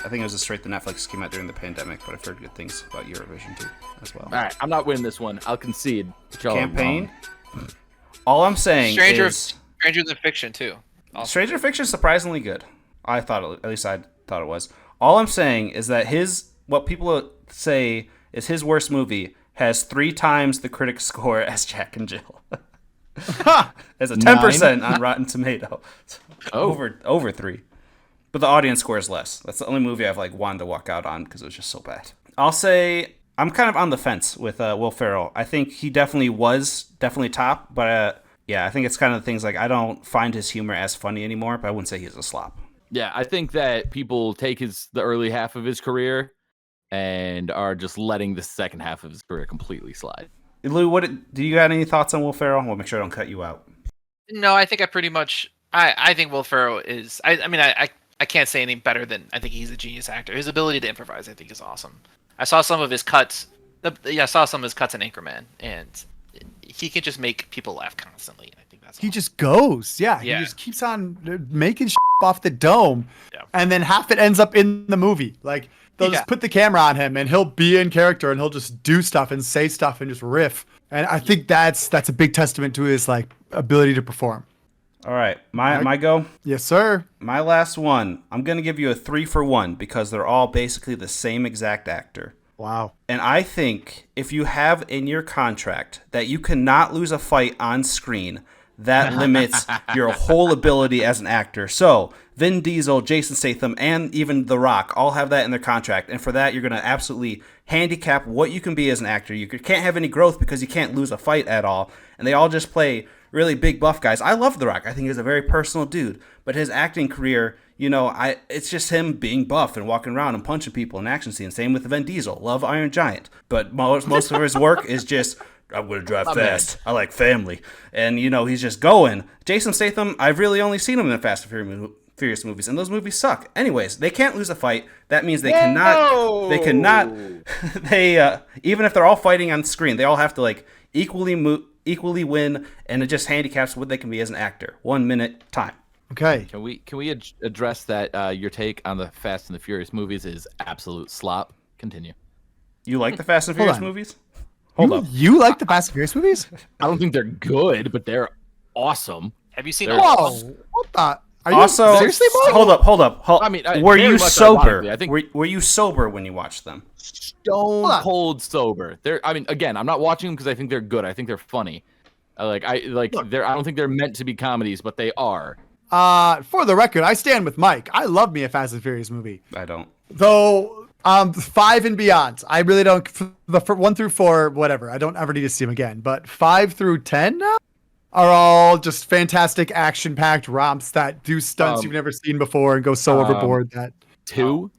I think it was a straight to Netflix came out during the pandemic, but I've heard good things about Eurovision too, as well. all right, I'm not winning this one. I'll concede. But y'all are Campaign. wrong. All I'm saying Stranger is Than Fiction too. Also. Stranger Fiction is surprisingly good. I thought, at least I thought it was. All I'm saying is that what people say is his worst movie has 3 times the critic score as Jack and Jill. As a 10% on Rotten Tomato. Oh. Over 3. But the audience score is less. That's the only movie I've wanted to walk out on because it was just so bad. I'll say I'm kind of on the fence with Will Ferrell. I think he definitely was top, but yeah, I think it's kind of things like I don't find his humor as funny anymore, but I wouldn't say he's a slop. Yeah, I think that people take the early half of his career and are just letting the second half of his career completely slide. Lou, do you got any thoughts on Will Ferrell? We'll make sure I don't cut you out. No, I think I pretty much. I think Will Ferrell is. I I can't say anything better than I think he's a genius actor. His ability to improvise, I think, is awesome. I saw some of his cuts. I saw some of his cuts in Anchorman, and he can just make people laugh constantly. And I think that's He awesome. just goes. Yeah. Yeah. He just keeps on making off the dome. Yeah. And then half it ends up in the movie. Like, they'll just put the camera on him and he'll be in character and he'll just do stuff and say stuff and just riff. And I think that's a big testament to his like ability to perform. All right, my go. Yes, sir. My last one. I'm gonna give you a 3 for 1 because they're all basically the same exact actor. Wow. And I think if you have in your contract that you cannot lose a fight on screen, that limits your whole ability as an actor. So Vin Diesel, Jason Statham, and even The Rock all have that in their contract. And for that, you're going to absolutely handicap what you can be as an actor. You can't have any growth because you can't lose a fight at all. And they all just play really big buff guys. I love The Rock. I think he's a very personal dude. But his acting career, it's just him being buff and walking around and punching people in action scenes. Same with Vin Diesel. Love Iron Giant. But most of his work is just, I'm going to drive fast. I like family. And, he's just going. Jason Statham, I've really only seen him in the Fast and Furious movies, and those movies suck. Anyways, they can't lose a fight. That means they cannot, even if they're all fighting on screen, they all have to, like, equally win, and it just handicaps what they can be as an actor. 1 minute time. Okay. Can we address that your take on the Fast and the Furious movies is absolute slop? Continue. You like the Fast and Furious movies? Hold up. You like the Fast and Furious movies? I don't think they're good, but they're awesome. Have you seen? Whoa! What the? Are you Also, seriously, Mike? hold up. I mean, were very you much sober? ironically, I think Were you sober when you watched them? stone cold sober. Again, I'm not watching them because I think they're good. I think they're funny. I don't think they're meant to be comedies, but they are. For the record, I stand with Mike. I love me a Fast and Furious movie. I don't. Though, 5 and beyond, I really don't. The 1 through 4, whatever. I don't ever need to see them again. But 5 through 10 now are all just fantastic, action-packed romps that do stunts you've never seen before and go so overboard that. Two,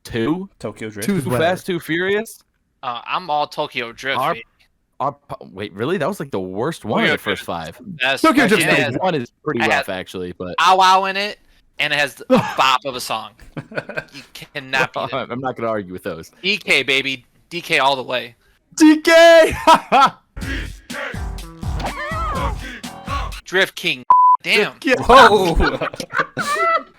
Tokyo Drift. Two's Too whatever. Fast, Too Furious. I'm all Tokyo Drift. Our- baby. Wait, really? That was like the worst one of the first 5. That's Tokyo Drift it has One is pretty I rough, had- actually, but Ow Wow in it, and it has a bop of a song. You cannot beat it. I'm not going to argue with those. DK, baby. DK all the way. DK! Drift King. Damn. Whoa! Well,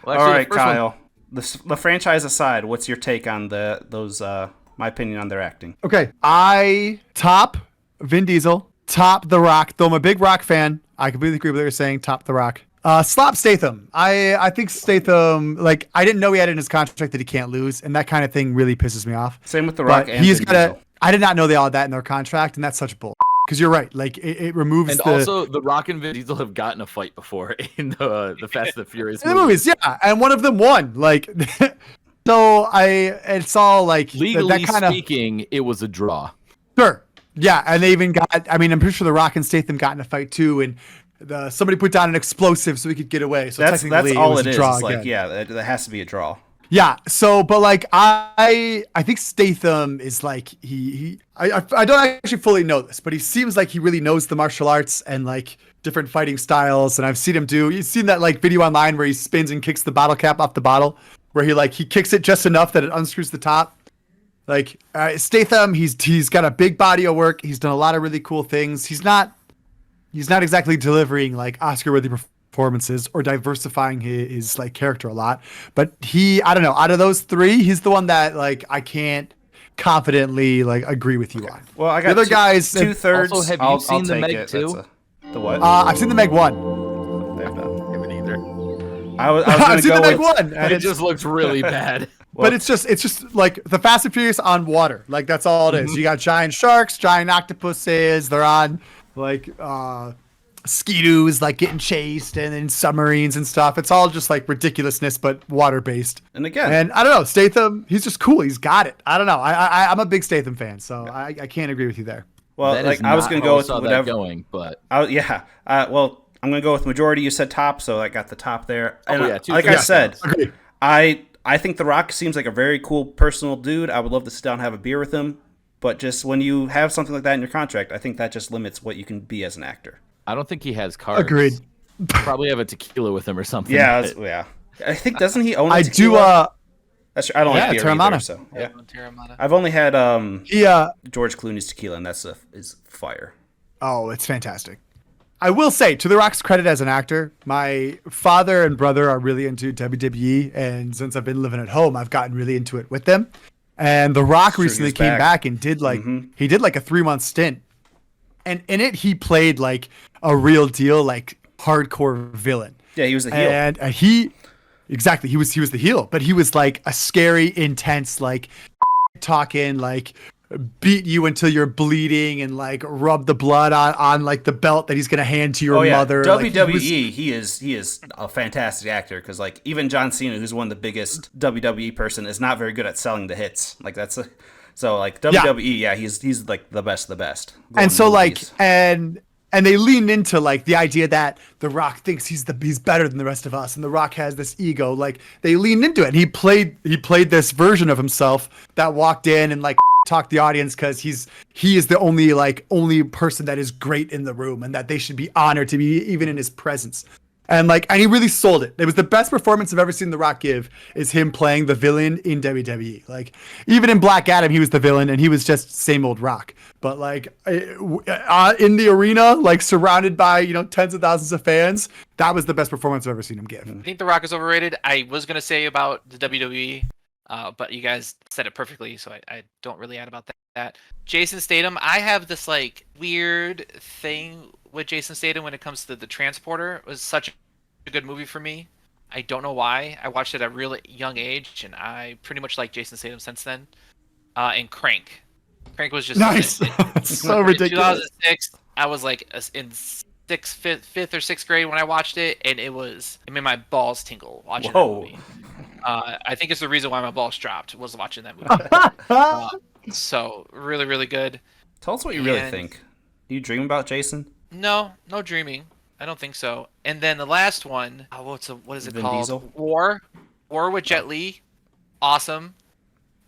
All actually, right, the first one- Kyle. The franchise aside, what's your take on those? My opinion on their acting. Okay, I top Vin Diesel, top The Rock. Though I'm a big Rock fan, I completely agree with what you're saying. Top The Rock. Slop Statham. I think Statham, like, I didn't know he had in his contract that he can't lose, and that kind of thing really pisses me off. Same with The Rock But and he's Vin got to. Diesel. I did not know they all had that in their contract, and that's such bull. Because you're right, like it removes And the also, The Rock and Vin Diesel have gotten a fight before in the Fast and the Furious in the movies, yeah, and one of them won. Like, so it's all like Legally that kind of speaking, it was a draw. sure, yeah, and they even got. I mean, I'm pretty sure The Rock and Statham got in a fight too, and somebody put down an explosive so he could get away. So That's technically, all was it a is. draw It's like, again. yeah, that has to be a draw. Yeah. So, but like I think Statham is like I don't actually fully know this, but he seems like he really knows the martial arts and like different fighting styles. And I've seen him do. You've seen that like video online where he spins and kicks the bottle cap off the bottle, where he kicks it just enough that it unscrews the top. Like Statham, he's got a big body of work. He's done a lot of really cool things. He's not exactly delivering like Oscar-worthy performances or diversifying his like character a lot, but I don't know, out of those 3, he's the one that like I can't confidently like agree with you on. Well, I The got other guys 2/3. Also, have you seen The Meg That's 2? The what? I've seen the Meg 1. Haven't either. I was I've gonna seen the go Meg with 1, and It just looks really bad. but it's just like the Fast and Furious on water. Like that's all it is. You got giant sharks, giant octopuses. They're on like ski-doos, like getting chased, and then submarines and stuff. It's all just like ridiculousness, but water based. And again, And I don't know, Statham, he's just cool. He's got it. I don't know. I'm a big Statham fan, so I can't agree with you there. well, That like is I was not gonna how go I with saw that whatever. going, but Well, I'm gonna go with majority. You said top, so I got the top there. And yeah, like 2/3 I said, Agree. I think The Rock seems like a very cool personal dude. I would love to sit down and have a beer with him. But just when you have something like that in your contract, I think that just limits what you can be as an actor. I don't think he has cards. Agreed. Probably have a tequila with him or something. Yeah, but- yeah. I think doesn't he own? I do. That's true. I don't Yeah, like beer Terramana. either, so yeah. Terramana. I've only had He George Clooney's tequila, and that's is fire. Oh, it's fantastic. I will say, to The Rock's credit as an actor, my father and brother are really into WWE, and since I've been living at home, I've gotten really into it with them. And The Rock recently he's came back. back and did like he did like a 3-month stint, and in it he played like a real deal, like hardcore villain. Yeah, he was the heel. And exactly, he was the heel, but he was like a scary, intense, like talking, like beat you until you're bleeding and like rub the blood on like the belt that he's gonna hand to your mother. WWE, Like, he is a fantastic actor because like even John Cena, who's one of the biggest WWE person, is not very good at selling the hits. Like so like WWE, yeah, he's like the best of the best. and so like movies. and they leaned into like the idea that The Rock thinks he's better than the rest of us, and The Rock has this ego. Like they leaned into it. And he played this version of himself that walked in and like talked the audience because he is the only person that is great in the room, and that they should be honored to be even in his presence. And he really sold it. It was the best performance I've ever seen The Rock give, is him playing the villain in WWE. Like even in Black Adam, he was the villain and he was just same old Rock. But like in the arena, like surrounded by, tens of thousands of fans, that was the best performance I've ever seen him give. I think The Rock is overrated. I was gonna say about the WWE, but you guys said it perfectly, so I don't really add about that. Jason Statham, I have this like weird thing with Jason Statham when it comes to The Transporter. It was such a good movie for me. I don't know why. I watched it at a really young age, and I pretty much like Jason Statham since then. And Crank. Crank was just Nice. So ridiculous. In 2006, I was like in fifth or sixth grade when I watched it, and it made my balls tingle watching that movie. I think it's the reason why my balls dropped, was watching that movie. So really, really good. Tell us what you really think. Do you dream about Jason? No dreaming. I don't think so. And then the last one, what is it Vin called? Diesel? War with Jet Li, awesome.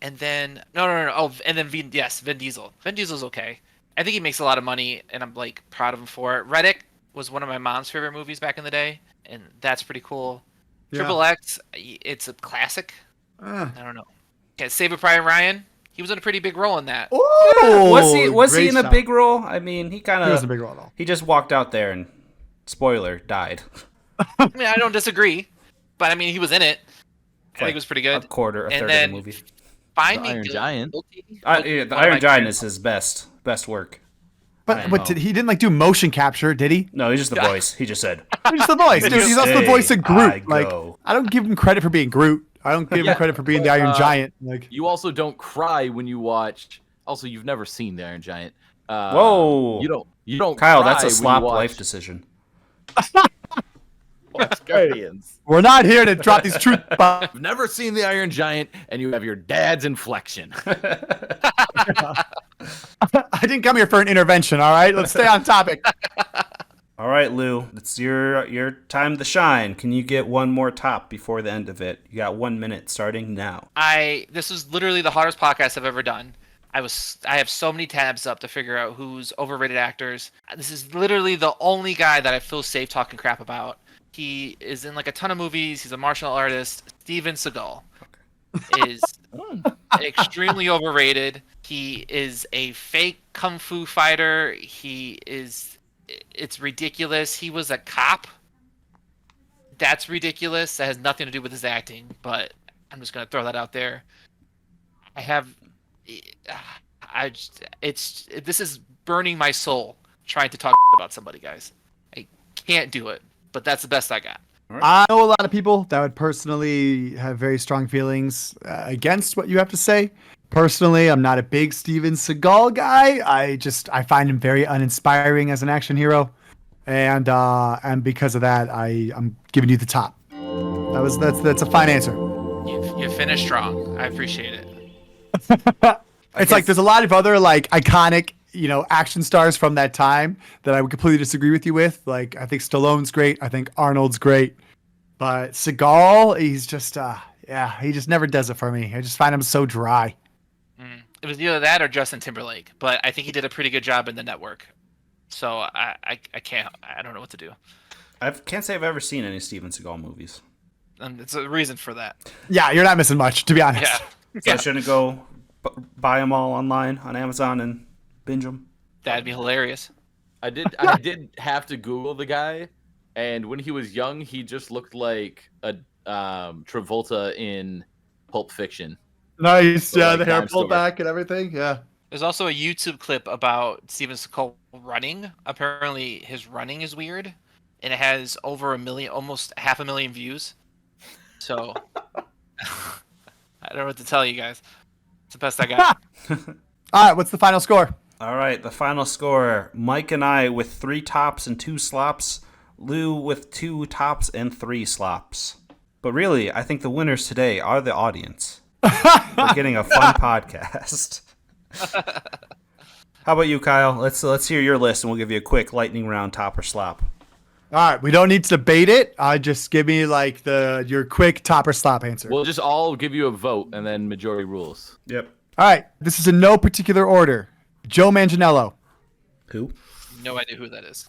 And then no. Oh, and then Vin Diesel. Vin Diesel's okay. I think he makes a lot of money, and I'm like proud of him for it. Riddick was one of my mom's favorite movies back in the day, and that's pretty cool. Yeah. Triple X, it's a classic. I don't know. Okay, Saving Private Ryan. He was in a pretty big role in that. Oh, was he great in a shot. big role? I mean, he kind of He was a big role though. He just walked out there and, spoiler, died. I mean, I don't disagree, but I mean, he was in it. I think it was pretty good. A third And of then the movie. Find The Me Iron Giant. Guilty. The One of Iron my Giant favorite- is his best work. But he didn't like do motion capture, did he? No, he's just the voice. He just said, He's the voice, dude. He's also the Say voice of I Groot. Like go. I don't give him credit for being Groot. I don't give him credit for being the Iron Giant. Like You also don't cry when you watch. Also, you've never seen the Iron Giant. Whoa. You don't. Kyle, cry that's a when you slop watch life decision. Watch Guardians. we're not here to drop these truth bombs. You've never seen the Iron Giant, and you have your dad's inflection. I didn't come here for an intervention. All right, let's stay on topic. All right, Lou, it's your time to shine. Can you get one more top before the end of it? You got 1 minute starting now. This is literally the hardest podcast I've ever done. I have so many tabs up to figure out who's overrated actors. This is literally the only guy that I feel safe talking crap about. He is in like a ton of movies. He's a martial artist. Steven Seagal is extremely overrated. He is a fake kung fu fighter. It's ridiculous. He was a cop. That's ridiculous. That has nothing to do with his acting, but I'm just gonna throw that out there. This is burning my soul trying to talk about somebody, guys. I can't do it, but that's the best I got. I know a lot of people that would personally have very strong feelings against what you have to say. Personally, I'm not a big Steven Seagal guy. I find him very uninspiring as an action hero, and because of that, I'm giving you the top. That's a fine answer. You finished strong. I appreciate it. It's like there's a lot of other like iconic, action stars from that time that I would completely disagree with you with. Like I think Stallone's great. I think Arnold's great. But Seagal, he's just he just never does it for me. I just find him so dry. It was either that or Justin Timberlake, but I think he did a pretty good job in The Network. So I don't know what to do. I can't say I've ever seen any Steven Seagal movies. and it's a reason for that. Yeah, you're not missing much, to be honest. Yeah, So I shouldn't go buy them all online on Amazon and binge them. that'd be hilarious. I did have to Google the guy, and when he was young, he just looked like a Travolta in Pulp Fiction. Nice. So, Yeah, like, the hair dime pulled store. back and everything. Yeah. There's also a YouTube clip about Steven Seagal running. Apparently, his running is weird, and it has over 1 million, almost 500,000 views. So, I don't know what to tell you guys. It's the best I got. All right, what's the final score? All right, the final score. Mike and I with 3 tops and 2 slops. Lou with 2 tops and 3 slops. But really, I think the winners today are the audience. We're getting a fun podcast. How about you, Kyle? Let's hear your list, and we'll give you a quick lightning round top or slop. All right, we don't need to debate it. Just give me like your quick top or slop answer. We'll just all give you a vote, and then majority rules. Yep. All right, this is in no particular order. Joe Manganiello. Who? No idea who that is.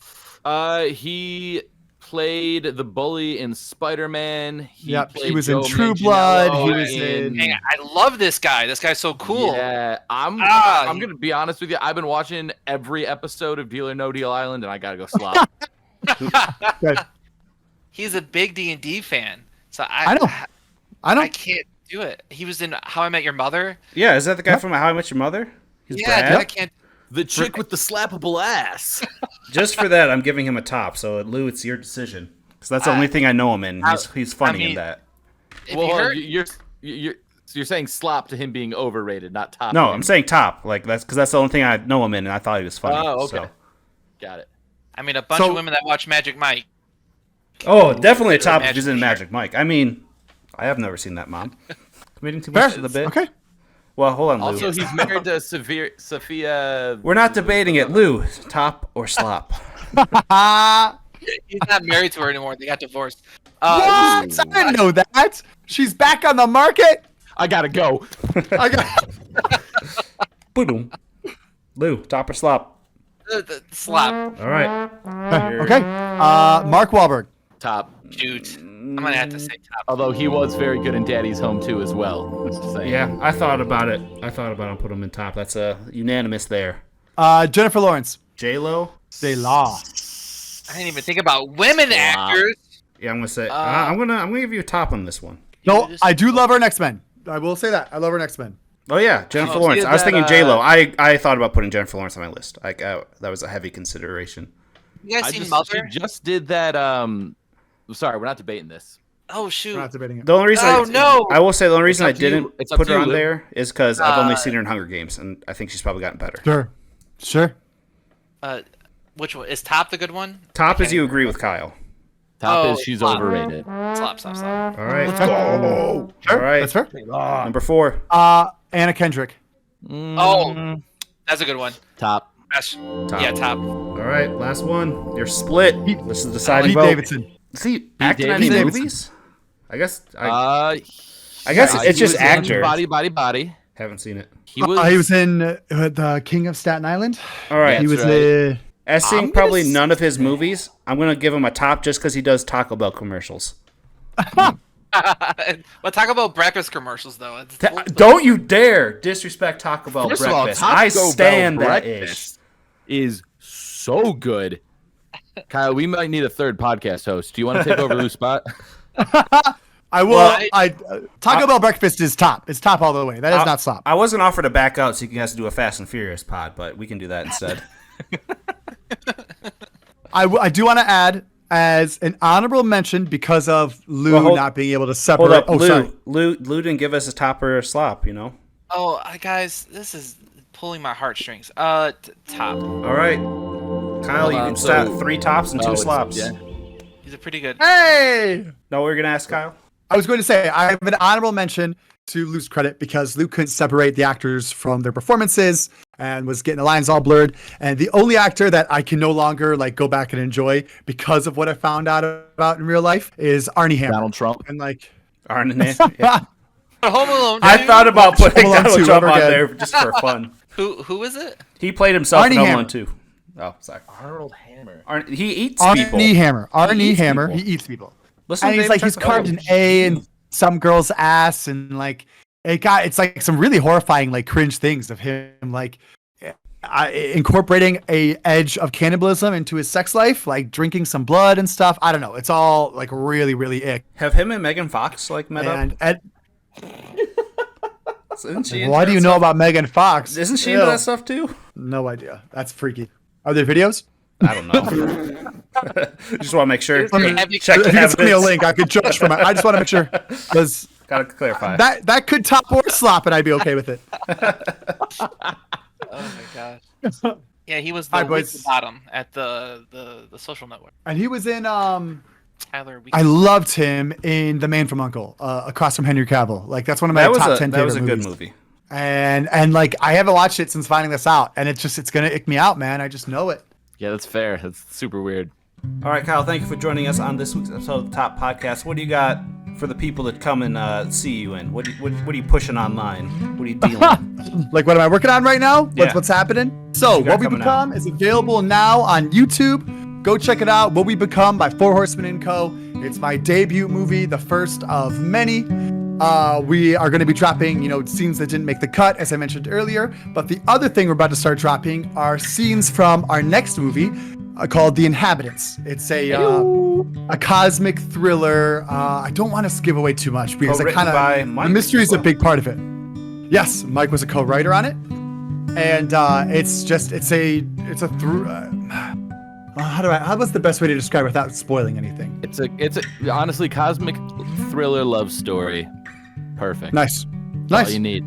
He played the bully in Spider-Man. Yep, he played was in Joe True Blood. He Manganiello was in. Dang, I love this guy. This guy's so cool. Yeah, I'm Ah, gonna be honest with you. I've been watching every episode of Deal or No Deal Island, and I gotta go slop. Good. He's a big D&D fan. So I know. I can't do it. He was in How I Met Your Mother. Yeah, is that the guy from How I Met Your Mother? He's Yeah, Brad? I can't. The chick with the slappable ass. Just for that, I'm giving him a top. So, Lou, it's your decision. Because that's the only thing I know him in. He's funny in that. If Well, you heard, you're saying slop to him being overrated, not top. No, to him. I'm saying top. Like that's because that's the only thing I know him in, and I thought he was funny. Oh, okay. So. Got it. I mean, a bunch of women that watch Magic Mike. Oh, definitely a top if Magic he's in Mike. Magic Mike. I mean, I have never seen that, Mom. Committing too much to the bit. Okay. Well, hold on, Lou. Also, he's married to Sophia. We're not debating it. Lou, top or slop? He's not married to her anymore. They got divorced. What? I didn't know that. She's back on the market. I gotta go. I got. Boom. Lou, top or slop? The slap. All right. Okay. Mark Wahlberg. Top. Shoot. I'm gonna have to say top. Although he was very good in Daddy's Home too, as well. Just saying. Yeah, I thought about it. Put him in top. That's a unanimous there. Jennifer Lawrence. J-Lo? Say law. I didn't even think about women actors. Yeah, I'm gonna say I'm gonna give you a top on this one. No, I do love her in X-Men. I will say that. I love her in X-Men. Oh yeah, Jennifer Oh, Lawrence. see I was that, thinking J-Lo. I thought about putting Jennifer Lawrence on my list. Like that was a heavy consideration. You guys I seen just, Mother? she just did that. Sorry, we're not debating this. Oh We're shoot. not debating it. The only reason no. I will say the only reason I up to you. didn't It's up put to her you, on Lou. there is because I've only seen her in Hunger Games, and I think she's probably gotten better. Sure. Which one is top? The good one? Top is you agree with Kyle. Top Oh, is she's slop. overrated. Slop. All right. Sure. All right. That's fair. Number 4. Anna Kendrick. Oh, that's a good one. Top. Top. Yeah, top. All right. Last one. You're split. This is the deciding Pete vote. Davidson. Is he acting in any Davidson. movies? I guess. I guess it's he just was in actor. Body. Haven't seen it. He was. He was in the King of Staten Island. All right. He That's was right. As seeing I'm probably gonna none of his movies, I'm gonna give him a top just because he does Taco Bell commercials. But talk about breakfast commercials though. Don't you dare disrespect Taco Bell First of all, breakfast. Taco I Bell stand that ish. breakfast is so good. Kyle, we might need a third podcast host. Do you want to take over Lou's spot? I will. Well, Taco Bell breakfast is top. It's top all the way. That is not slop. I wasn't offered to back out, so you guys to do a Fast and Furious pod, but we can do that instead. I do want to add as an honorable mention because of Lou Well, not being able to Hold separate. up, Oh, sorry. Lou didn't give us a top or a slop, you know. Oh, guys, this is pulling my heartstrings. Top. All right, Kyle, you on, can so- start 3 tops and 2 it's- slops. yeah. He's a pretty good. Hey, No, we're gonna ask Kyle. I was going to say I have an honorable mention to Lou's credit because Lou couldn't separate the actors from their performances and was getting the lines all blurred. And the only actor that I can no longer like go back and enjoy because of what I found out about in real life is Arnie Hammer. Donald Trump. And like, Arnon. Yeah. Home Alone. I thought about putting Home Alone Donald 2 Trump over on again. there just for fun. Who is it? He played himself in Arnie Home Hammer. Alone 2. Oh, sorry. Arnold Hammer. He eats people. Arnie Hammer. Arnie eats Hammer. people. He eats people. Listen, And he's Dave, like check he's the carved photos. an A in some girl's ass, and like it's like some really horrifying, like cringe things of him like incorporating a edge of cannibalism into his sex life, like drinking some blood and stuff. I don't know. It's all like really, really ick. Have him and Megan Fox like met up? And Isn't she into what do that you know stuff? about Megan Fox? Isn't she Ew. into that stuff too? No idea. That's freaky. Are there videos? I don't know. Just want to make sure. Have you- Check If the you can send me a evidence. link, I could judge from it. I just want to make sure because Gotta clarify. that could top Or Slop, and I'd be okay with it. Oh my gosh. Yeah, he was the Hi, weak boys. to bottom at the social network. And he was in Tyler. I loved him in The Man from U.N.C.L.E. Across from Henry Cavill. Like that's one of my That was top a 10 that favorite was a good movies. movie. And like I haven't watched it since finding this out, and it's gonna ick me out, man. I just know it. Yeah, that's fair. That's super weird. All right, Kyle, thank you for joining us on this week's episode of the Top Podcast. What do you got for the people that come and see you in? What are you pushing online? What are you dealing? Like what am I working on right now? Yeah. What's happening? So you got What We coming Become is available now on YouTube. Go check it out. What We Become by Four Horsemen & Co. It's my debut movie, the first of many. We are going to be dropping, scenes that didn't make the cut, as I mentioned earlier. But the other thing we're about to start dropping are scenes from our next movie called The Inhabitants. It's a cosmic thriller. I don't want to give away too much because Co-written by Mike the mystery is as well. a big part of it. Yes, Mike was a co-writer on it, and it's what's the best way to describe it without spoiling anything? It's a honestly cosmic thriller love story. Perfect. Nice. All you need.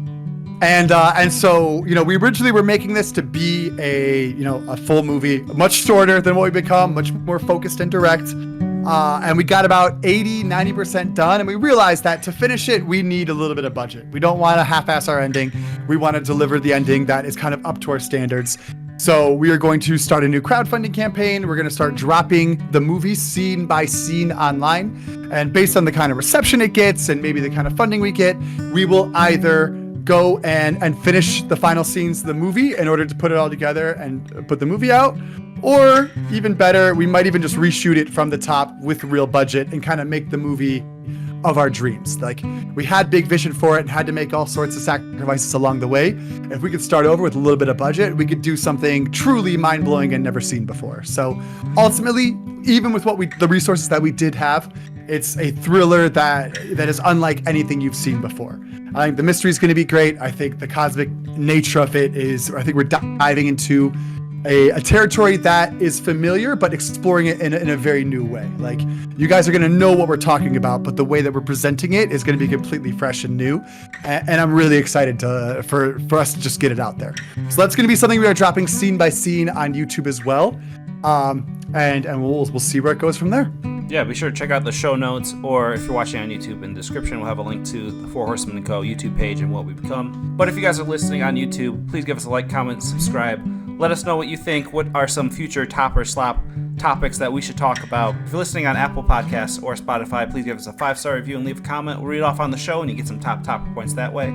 And so we originally were making this to be a full movie, much shorter than What We Become, much more focused and direct. And we got about 80-90% done, and we realized that to finish it, we need a little bit of budget. We don't want to half-ass our ending. We want to deliver the ending that is kind of up to our standards. So we are going to start a new crowdfunding campaign. We're going to start dropping the movie scene by scene online. And based on the kind of reception it gets and maybe the kind of funding we get, we will either go and finish the final scenes of the movie in order to put it all together and put the movie out. Or even better, we might even just reshoot it from the top with real budget and kind of make the movie of our dreams. Like we had big vision for it and had to make all sorts of sacrifices along the way. If we could start over with a little bit of budget, we could do something truly mind-blowing and never seen before. So ultimately, even with the resources that we did have, it's a thriller that is unlike anything you've seen before. I think the mystery is going to be great. I think the cosmic nature of it is, I think we're diving into a territory that is familiar, but exploring it in a very new way. Like you guys are going to know what we're talking about, but the way that we're presenting it is going to be completely fresh and new. And I'm really excited for us to just get it out there. So that's going to be something we are dropping scene by scene on YouTube as well. And we'll see where it goes from there. Yeah, be sure to check out the show notes, or if you're watching on YouTube, in the description we'll have a link to the Four Horsemen & Co. YouTube page and What We Become. But if you guys are listening on YouTube, please give us a like, comment, subscribe. Let us know what you think. What are some future Top or Slop topics that we should talk about? If you're listening on Apple Podcasts or Spotify, please give us a 5-star review and leave a comment. We'll read it off on the show, and you get some top points that way.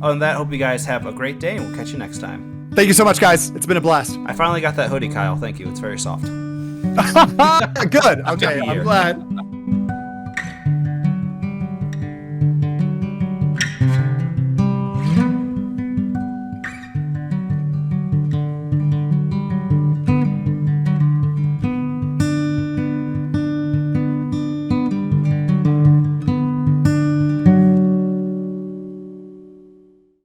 Other than that, hope you guys have a great day, and we'll catch you next time. Thank you so much, guys. It's been a blast. I finally got that hoodie, Kyle. Thank you. It's very soft. Good. Okay. I'm glad.